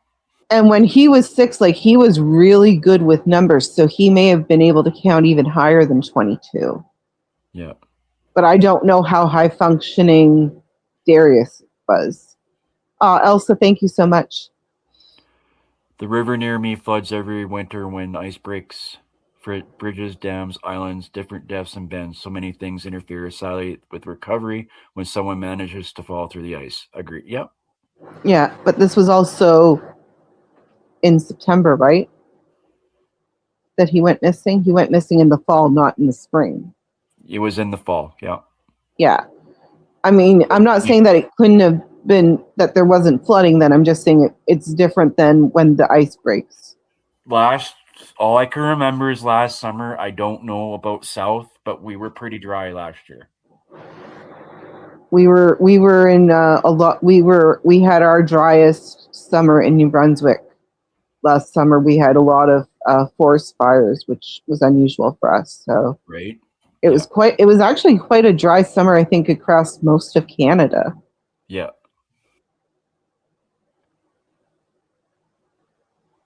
And when he was 6, like he was really good with numbers, so he may have been able to count even higher than 22. Yeah. But I don't know how high functioning Darius was. Elsa, thank you so much. The river near me floods every winter when ice breaks. Bridges, dams, islands, different depths and bends. So many things interfere sadly with recovery when someone manages to fall through the ice. Agree. Yep. Yeah, but this was also in September, right? That he went missing. He went missing in the fall, not in the spring. It was in the fall. Yeah. Yeah. I mean, I'm not saying that it couldn't have been that there wasn't flooding then. I'm just saying it's different than when the ice breaks. Last, all I can remember is last summer. I don't know about south, but we were pretty dry last year. We were in a lot. We had our driest summer in New Brunswick last summer. We had a lot of forest fires, which was unusual for us. So Right. it Yeah. was quite. It was actually quite a dry summer, I think, across most of Canada. Yeah.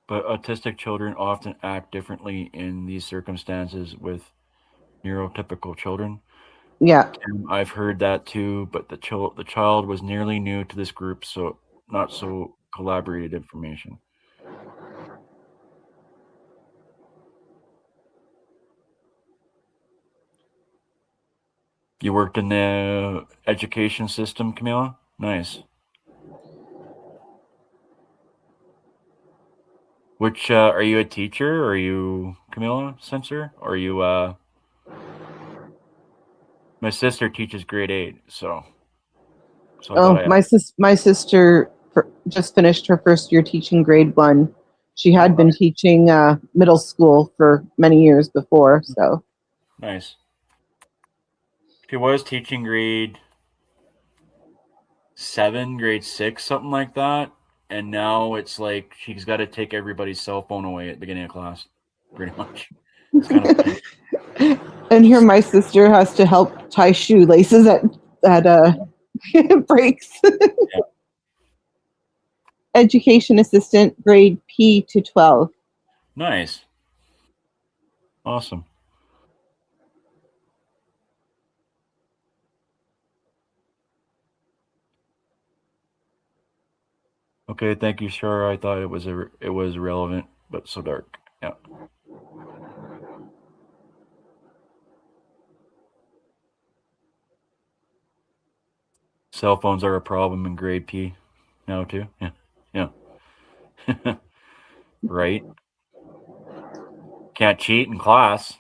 But autistic children often act differently in these circumstances with neurotypical children. Yeah. I've heard that too, but the child was nearly new to this group, so not so collaborated information. You worked in the education system, Camila? Nice. Which are you a teacher? Or are you Camila Censor? Or are you my sister teaches grade 8, so I thought Oh, I my sister just finished her first year teaching grade 1. She oh had been teaching middle school for many years before. So nice. She was teaching grade 7, grade 6, something like that. And now it's like she's got to take everybody's cell phone away at the beginning of class, pretty much. It's kind of funny. and here my sister has to help tie shoelaces at breaks. Yeah. Education assistant, grade P to 12. Nice. Awesome. Okay, thank you, sure. I thought it was relevant, but so dark. Yeah. Cell phones are a problem in grade P now too. Yeah. Yeah. Right. Can't cheat in class.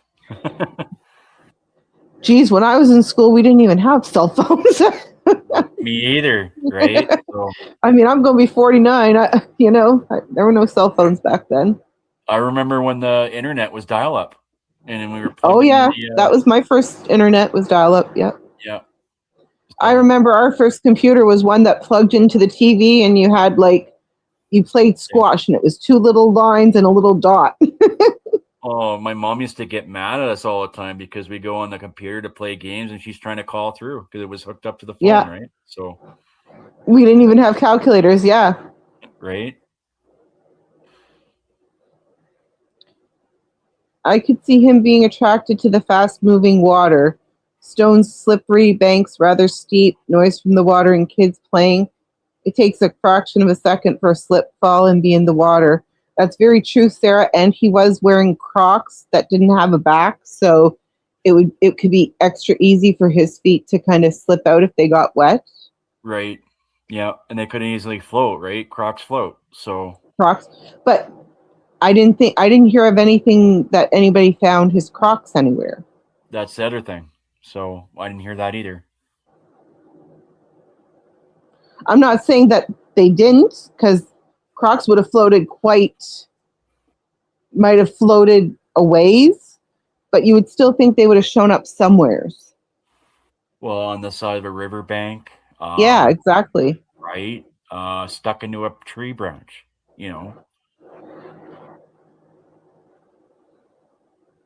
Geez, when I was in school, we didn't even have cell phones. Me either, right? So I mean, I'm going to be 49. There were no cell phones back then. I remember when the internet was dial up and then we were Oh plugging in yeah, that was my first internet was dial up. Yeah. yeah. I So, remember our first computer was one that plugged into the TV and you played squash and it was 2 little lines and a little dot. oh, my mom used to get mad at us all the time because we go on the computer to play games and she's trying to call through because it was hooked up to the phone, Yeah. right? So, We didn't even have calculators. Yeah. right? I could see him being attracted to the fast moving water. Stones slippery, banks rather steep, noise from the water and kids playing. It takes a fraction of a second for a slip, fall, and be in the water. That's very true, Sarah. And he was wearing Crocs that didn't have a back, so it could be extra easy for his feet to kind of slip out if they got wet. Right. Yeah. And they couldn't easily float, right? Crocs float. So, Crocs, but I didn't hear of anything that anybody found his Crocs anywhere. that's the other thing. So, I didn't hear that either. I'm not saying that they didn't, because Crocs would have might have floated a ways, but you would still think they would have shown up somewheres. Well, on the side of a riverbank, Yeah, exactly. right? Stuck into a tree branch, you know.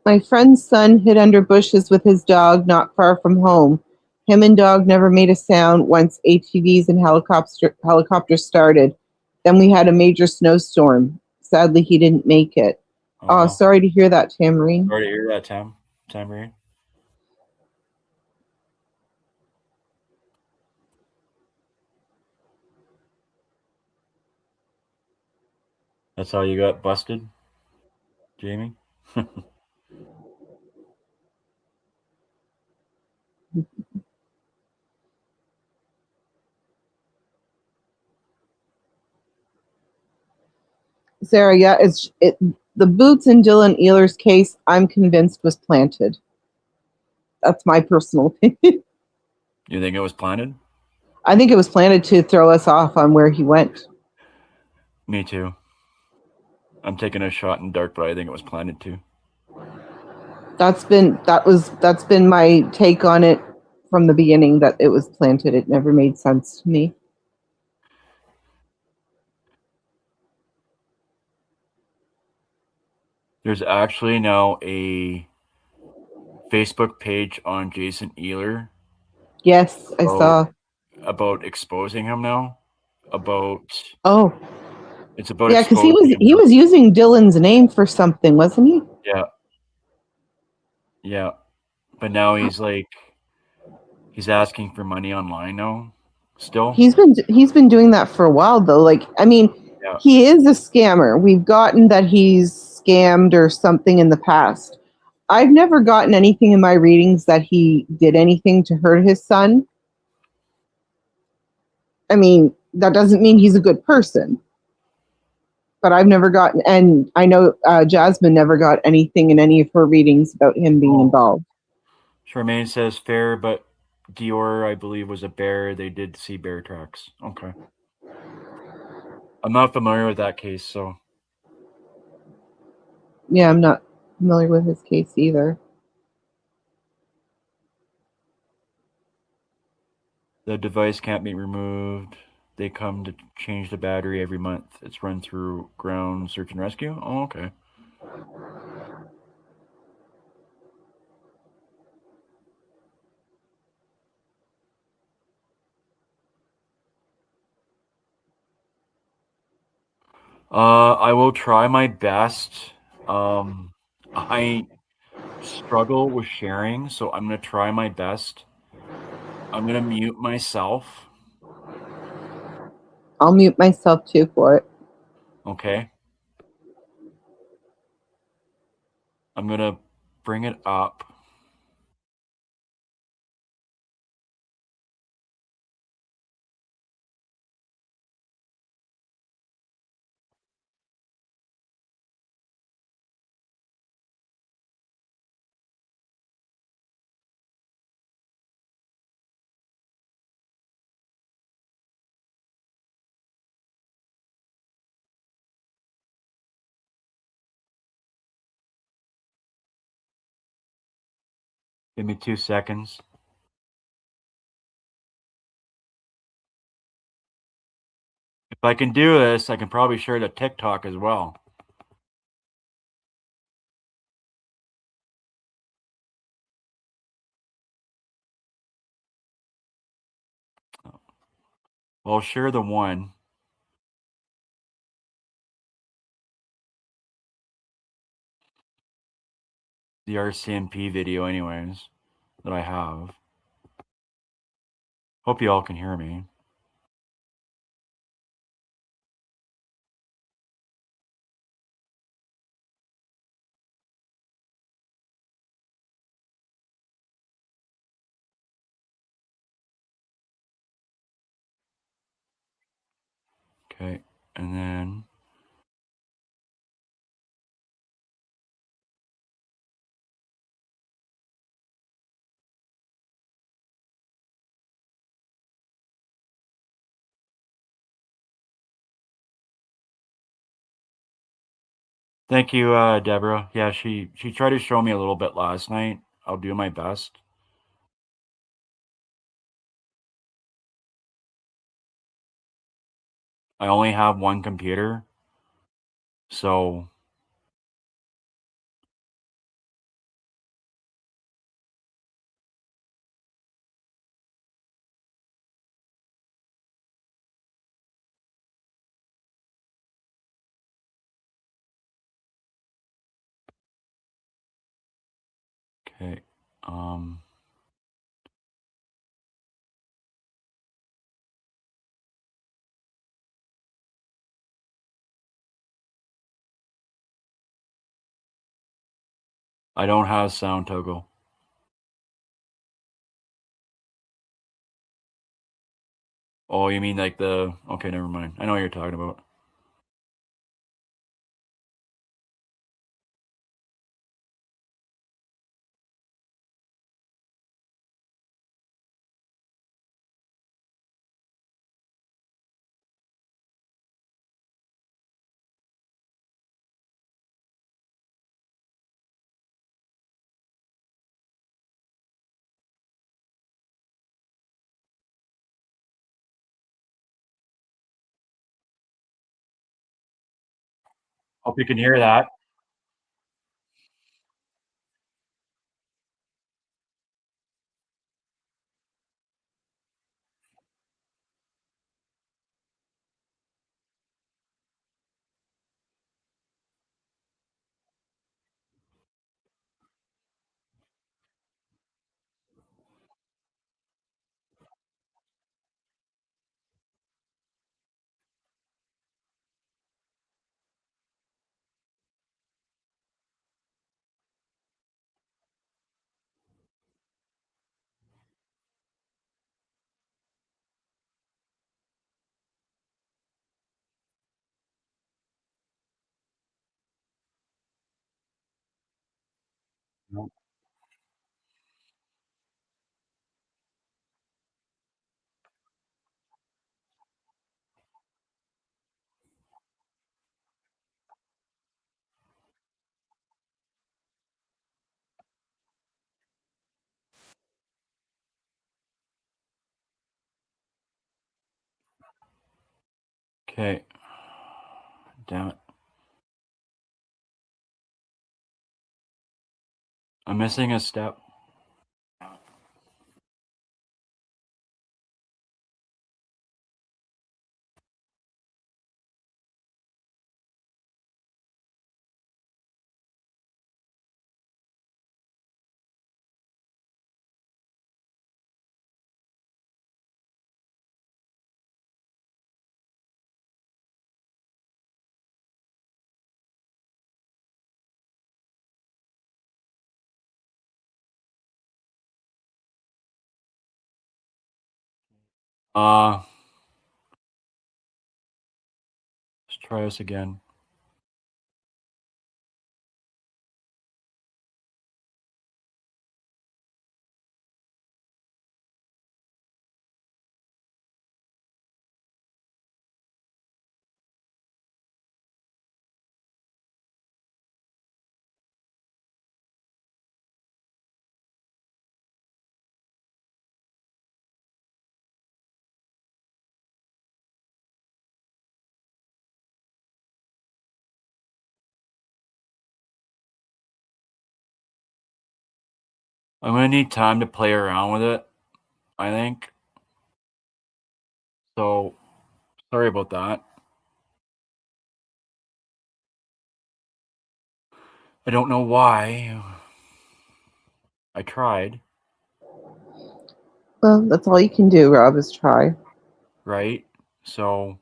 My friend's son hid under bushes with his dog not far from home. Him and dog never made a sound once ATVs and helicopters started. Then we had a major snowstorm. Sadly, he didn't make it. Oh Oh, no. sorry to hear that, Tamarine. Sorry to hear that, Tamarine. That's how you got busted, Jamie? Sarah, yeah, the boots in Dylan Ealer's case, I'm convinced was planted. That's my personal opinion. You think it was planted? I think it was planted to throw us off on where he went. Me too. I'm taking a shot in dark, but I think it was planted too. That's been my take on it from the beginning, that it was planted. It never made sense to me. There's actually now a Facebook page on Jason Ealer Yes, I about saw. about exposing him now. About Oh, it's about yeah, because exposing him he now. was using Dylan's name for something, wasn't he? Yeah, yeah. But now he's asking for money online now. Still. He's been doing that for a while though. Like, I mean, Yeah. he is a scammer. We've gotten that he's scammed or something in the past. I've never gotten anything in my readings that he did anything to hurt his son. I mean, that doesn't mean he's a good person. But I've never gotten, and I know Jasmine never got anything in any of her readings about him being Oh. involved. Charmaine says fair, but Dior, I believe, was a bear. They did see bear tracks. Okay. I'm not familiar with that case, so Yeah, I'm not familiar with his case either. the device can't be removed. They come to change the battery every month. It's run through ground search and rescue. Oh, okay. I will try my best. I struggle with sharing, so I'm gonna try my best. I'm gonna mute myself. I'll mute myself too for it. Okay. I'm gonna bring it up. Give me 2 seconds. If I can do this, I can probably share to TikTok as well. Well, I'll share the one. The RCMP video, anyways, that I have. Hope you all can hear me. Okay, and then thank you, Deborah. Yeah, she tried to show me a little bit last night. I'll do my best. I only have one computer, so Okay. I don't have sound toggle. Oh, you mean like the... Okay, never mind. I know what you're talking about. Hope you can hear that. No. Okay. Damn it. I'm missing a step. Let's try this again. I'm gonna need time to play around with it, I think. So sorry about that. I don't know why. I tried, Well, that's all you can do, Rob, is try. right? So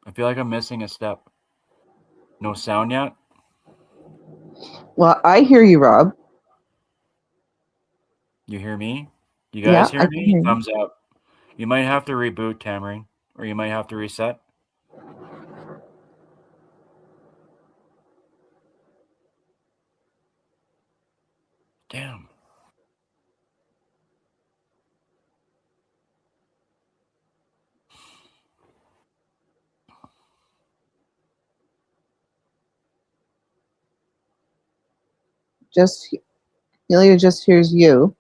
I feel like I'm missing a step. No sound yet? Well, I hear you, Rob. You hear me? You Yeah, guys hear I can me? hear you. Thumbs up. You might have to reboot, Tamarind, or you might have to reset. Damn. Just Amelia just hears you.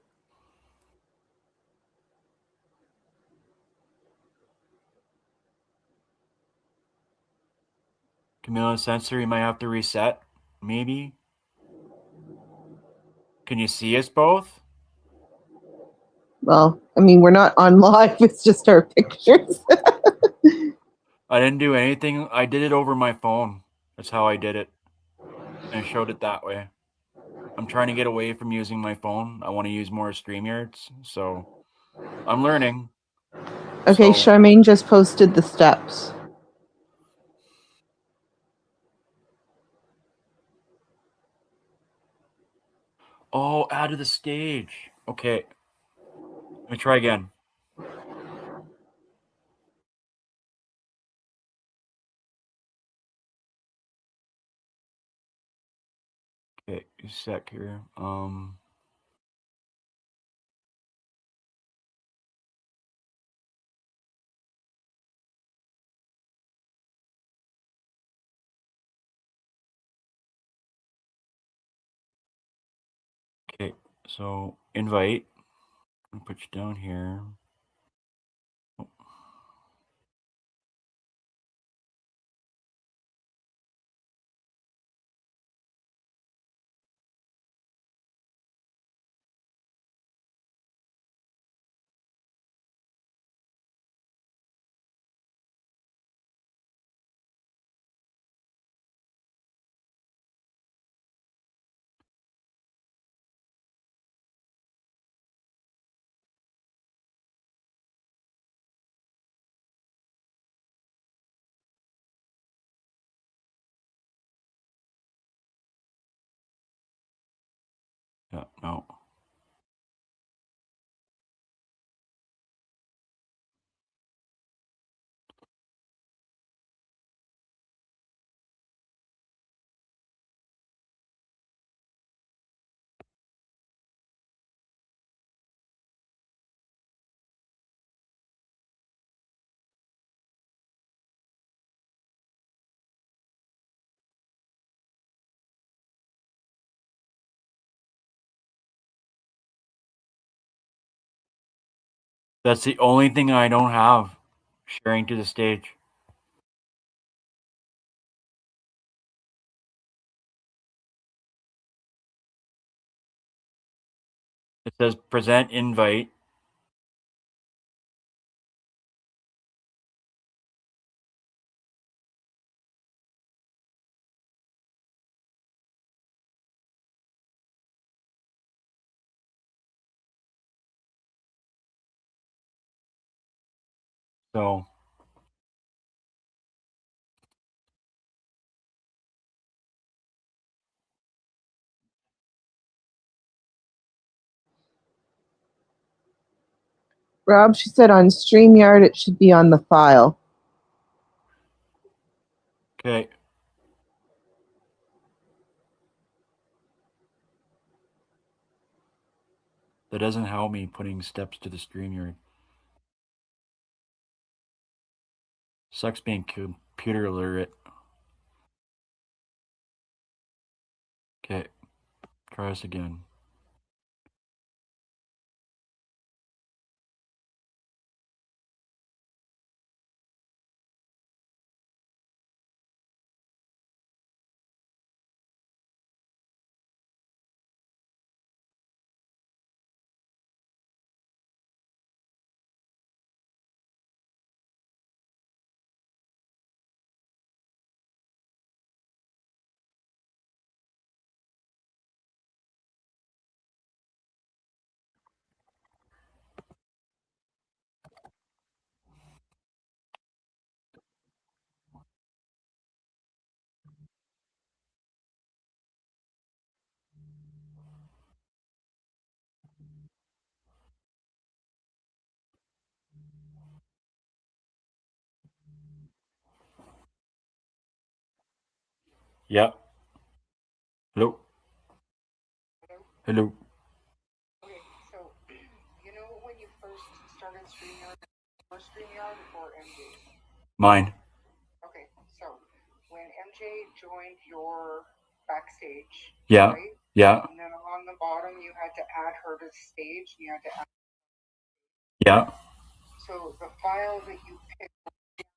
Camilla sensor, you might have to reset. Maybe. Can you see us both? Well, I mean, we're not on live, it's just our pictures. I didn't do anything. I did it over my phone. That's how I did it. And showed it that way. I'm trying to get away from using my phone. I want to use more StreamYards, so I'm learning. Okay, So, Charmaine just posted the steps. add to the stage. Okay, let me try again. Okay, a sec here. Okay, so invite. I'll put you down here. Yeah, no. That's the only thing I don't have. Sharing to the stage. It says present invite. So Rob, she said on StreamYard it should be on the file. okay. That doesn't help me putting steps to the StreamYard. Sucks being computer illiterate. Okay, try this again. Yeah. Hello. Hello. Okay, so you know when you first started StreamYard or MJ? Mine. Okay, so when MJ joined your backstage, Yeah. right? Yeah. And then on the bottom you had to add her to the stage. And you had to add. Yeah. So the file that you picked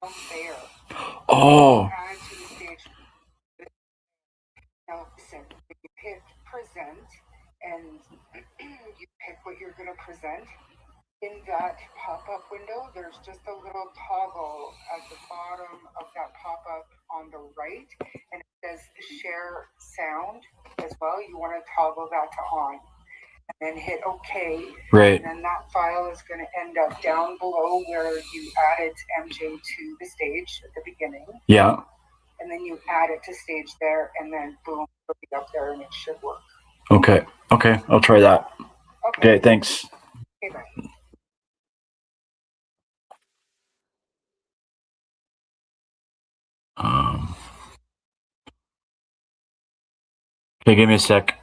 down there. Oh. Add to the stage. Now listen, you hit present and you pick what you're gonna present. In that pop-up window, there's just a little toggle at the bottom of that pop-up on the right, and it says share sound. as well. You want to toggle that to on. And then hit OK. Right. And then that file is going to end up down below where you added MJ to the stage at the beginning. Yeah. And then you add it to stage there, and then boom, it'll be up there, and it should work. Okay. Okay. I'll try that. Okay. Thanks. Okay, bye. Okay, give me a sec.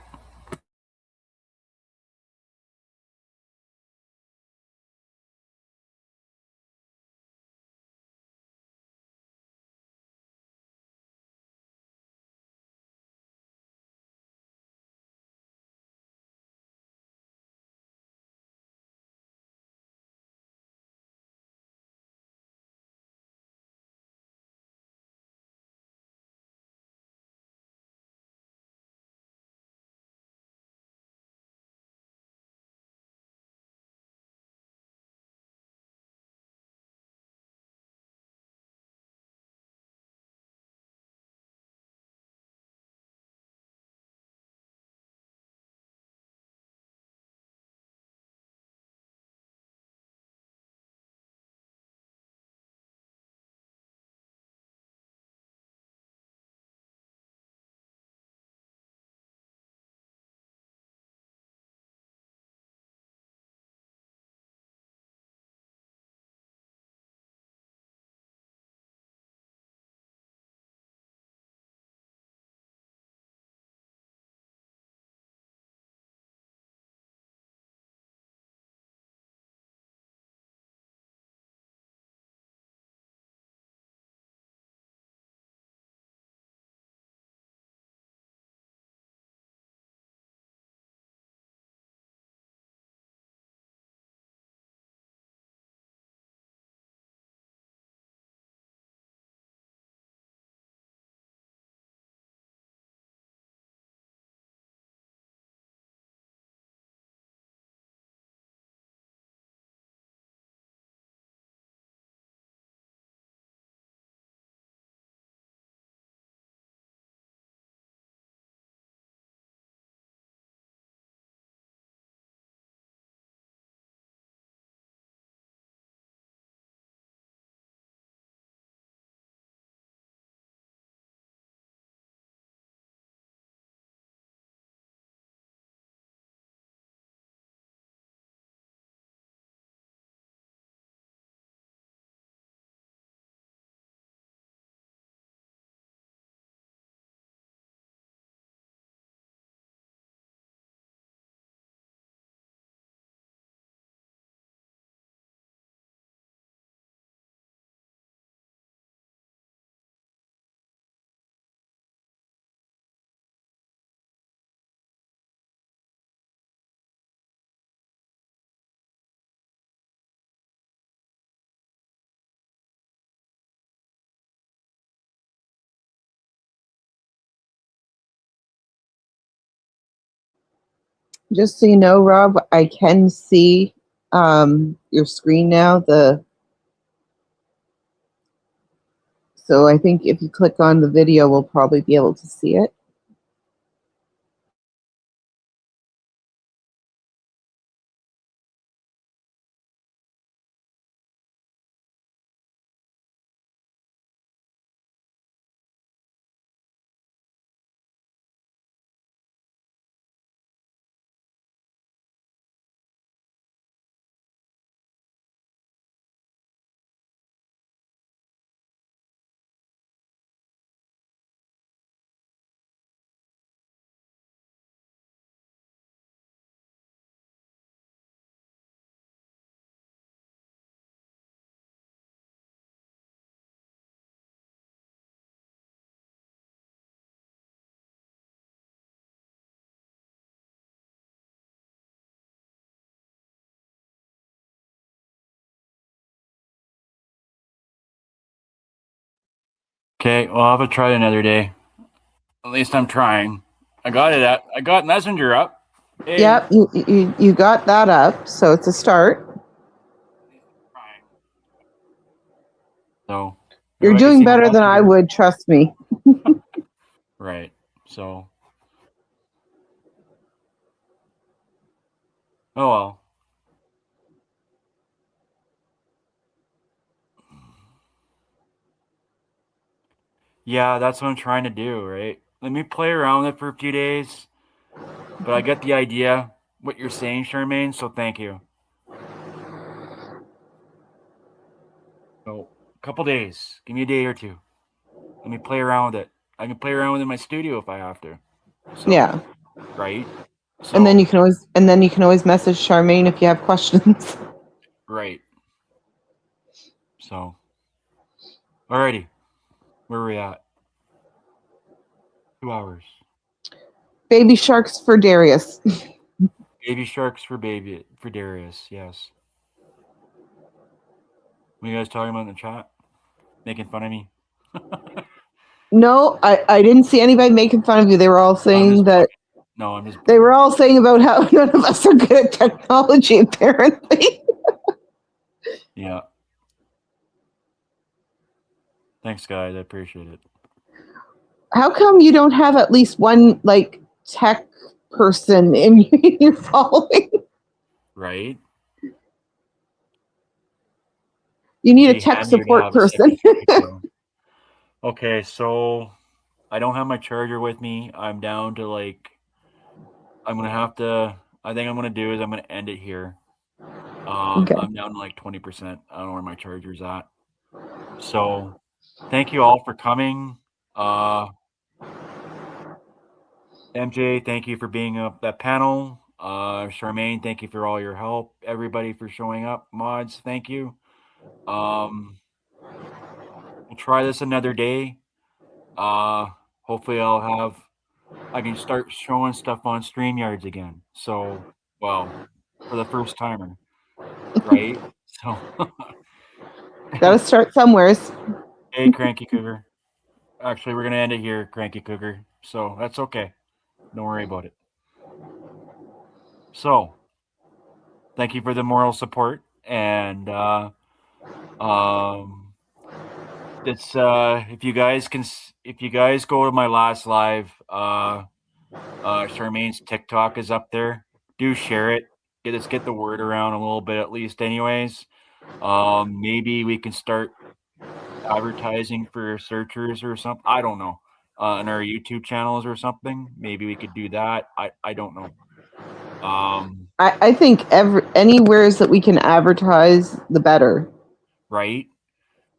Just so you know, Rob, I can see your screen now. So I think if you click on the video, we'll probably be able to see it. Okay, well, I'll have to try it another day. At least I'm trying. I got Messenger up. Hey. Yep, you got that up, so it's a start. So you're doing better than I would, trust me. Right. So Oh well. Yeah, that's what I'm trying to do, right? Let me play around with it for a few days. But I get the idea, what you're saying, Charmaine, so thank you. So, a couple days. Give me a day or two. Let me play around with it. I can play around with it in my studio if I have to. So, Yeah. right? And then So, you can always message Charmaine if you have questions. right. So, alrighty. Where are we at? 2 hours. Baby sharks for Darius. Baby sharks for Darius, yes. What are you guys talking about in the chat? Making fun of me? No, I didn't see anybody making fun of you. They were all I'm saying just that bugging. No, I'm just they were bugging. all saying about how none of us are good at technology, apparently. Yeah. Thanks, guys. I appreciate it. How come you don't have at least one like tech person in your following? Right? You need It'd a be tech handy to support have a person. second studio. Okay, so I don't have my charger with me. I'm down to like I'm gonna have to. I think I'm gonna do is I'm gonna end it here. Okay. I'm down to like 20%. I don't know where my charger's at. So, thank you all for coming. Uh, MJ, thank you for being up that panel. Charmaine, thank you for all your help. Everybody for showing up. Mods, thank you. Um, we'll try this another day. Uh, hopefully I can start showing stuff on StreamYards again. So, well, for the first timer, right? So, Gotta start somewheres. hey, Cranky Cougar. Actually, we're gonna end it here, Cranky Cougar. So that's okay. Don't worry about it. So, thank you for the moral support, and um, it's if you guys go to my last live, Charmaine's TikTok is up there. Do share it. Get the word around a little bit at least, anyways. Maybe we can start advertising for searchers or something. I don't know. On our YouTube channels or something. Maybe we could do that. I don't know. I think anywheres that we can advertise, the better. Right?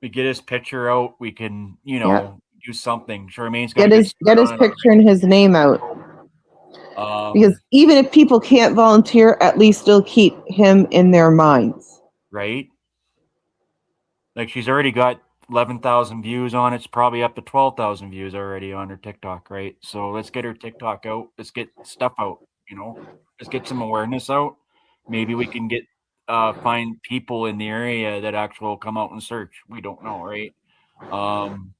We get his picture out. We can, Yeah. do something. Charmaine's got a Get good get start his on it picture and his name out. already. Because even if people can't volunteer, at least they'll keep him in their minds. Right? Like she's already got 11,000 views on it. It's probably up to 12,000 views already on her TikTok, right? So let's get her TikTok out. Let's get stuff out, you know. Let's get some awareness out. Maybe we can get find people in the area that actually will come out and search. We don't know, right? Um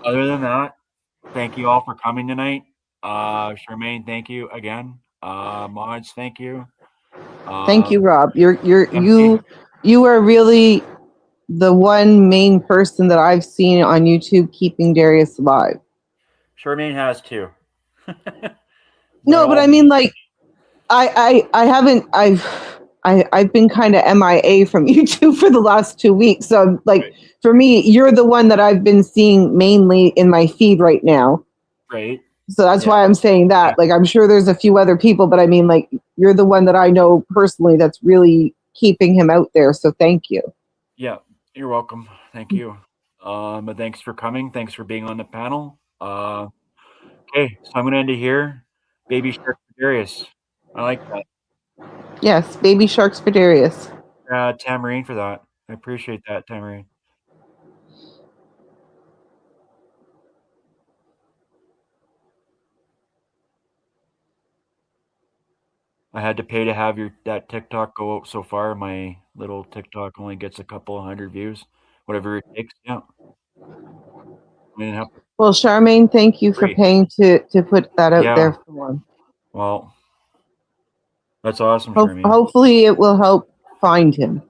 Other than that, thank you all for coming tonight. Charmaine, thank you again. Mods, thank you. Thank you, Um Rob. MJ, You are really the one main person that I've seen on YouTube keeping Darius alive. Charmaine has too. But No, but all I mean, like, I haven't I've been kind of MIA from YouTube for the last 2 weeks. So like right, for me, you're the one that I've been seeing mainly in my feed right now. right. So that's Yeah. why I'm saying that. Like I'm sure there's a few other people, but I mean like you're the one that I know personally that's really keeping him out there. So thank you. Yeah, you're welcome. Thank you. But thanks for coming. Thanks for being on the panel. Okay, so I'm gonna end it here. Baby Shark Darius. I like that. Yes, baby sharks for Darius. Tamarine for that. I appreciate that, Tamarine. I had to pay to have that TikTok go out so far. My little TikTok only gets a couple of hundred views, whatever it takes. Yeah, I didn't have to Well, Charmaine, thank you for free. paying to put that out Yeah, there for him. well, that's awesome, Charmaine. Hopefully, it will help find him.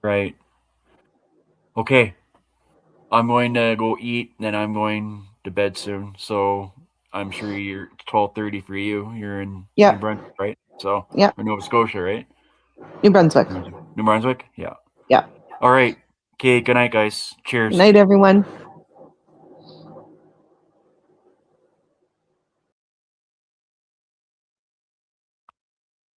Right. Okay, I'm going to go eat, then I'm going to bed soon. So I'm sure you're 12:30 for you. You're in Yeah. New Brunswick, right? So Yeah. or Nova Scotia, right? New Brunswick. New Brunswick? Yeah. Yeah. All right. Okay, good night, guys. Cheers. Good night, everyone.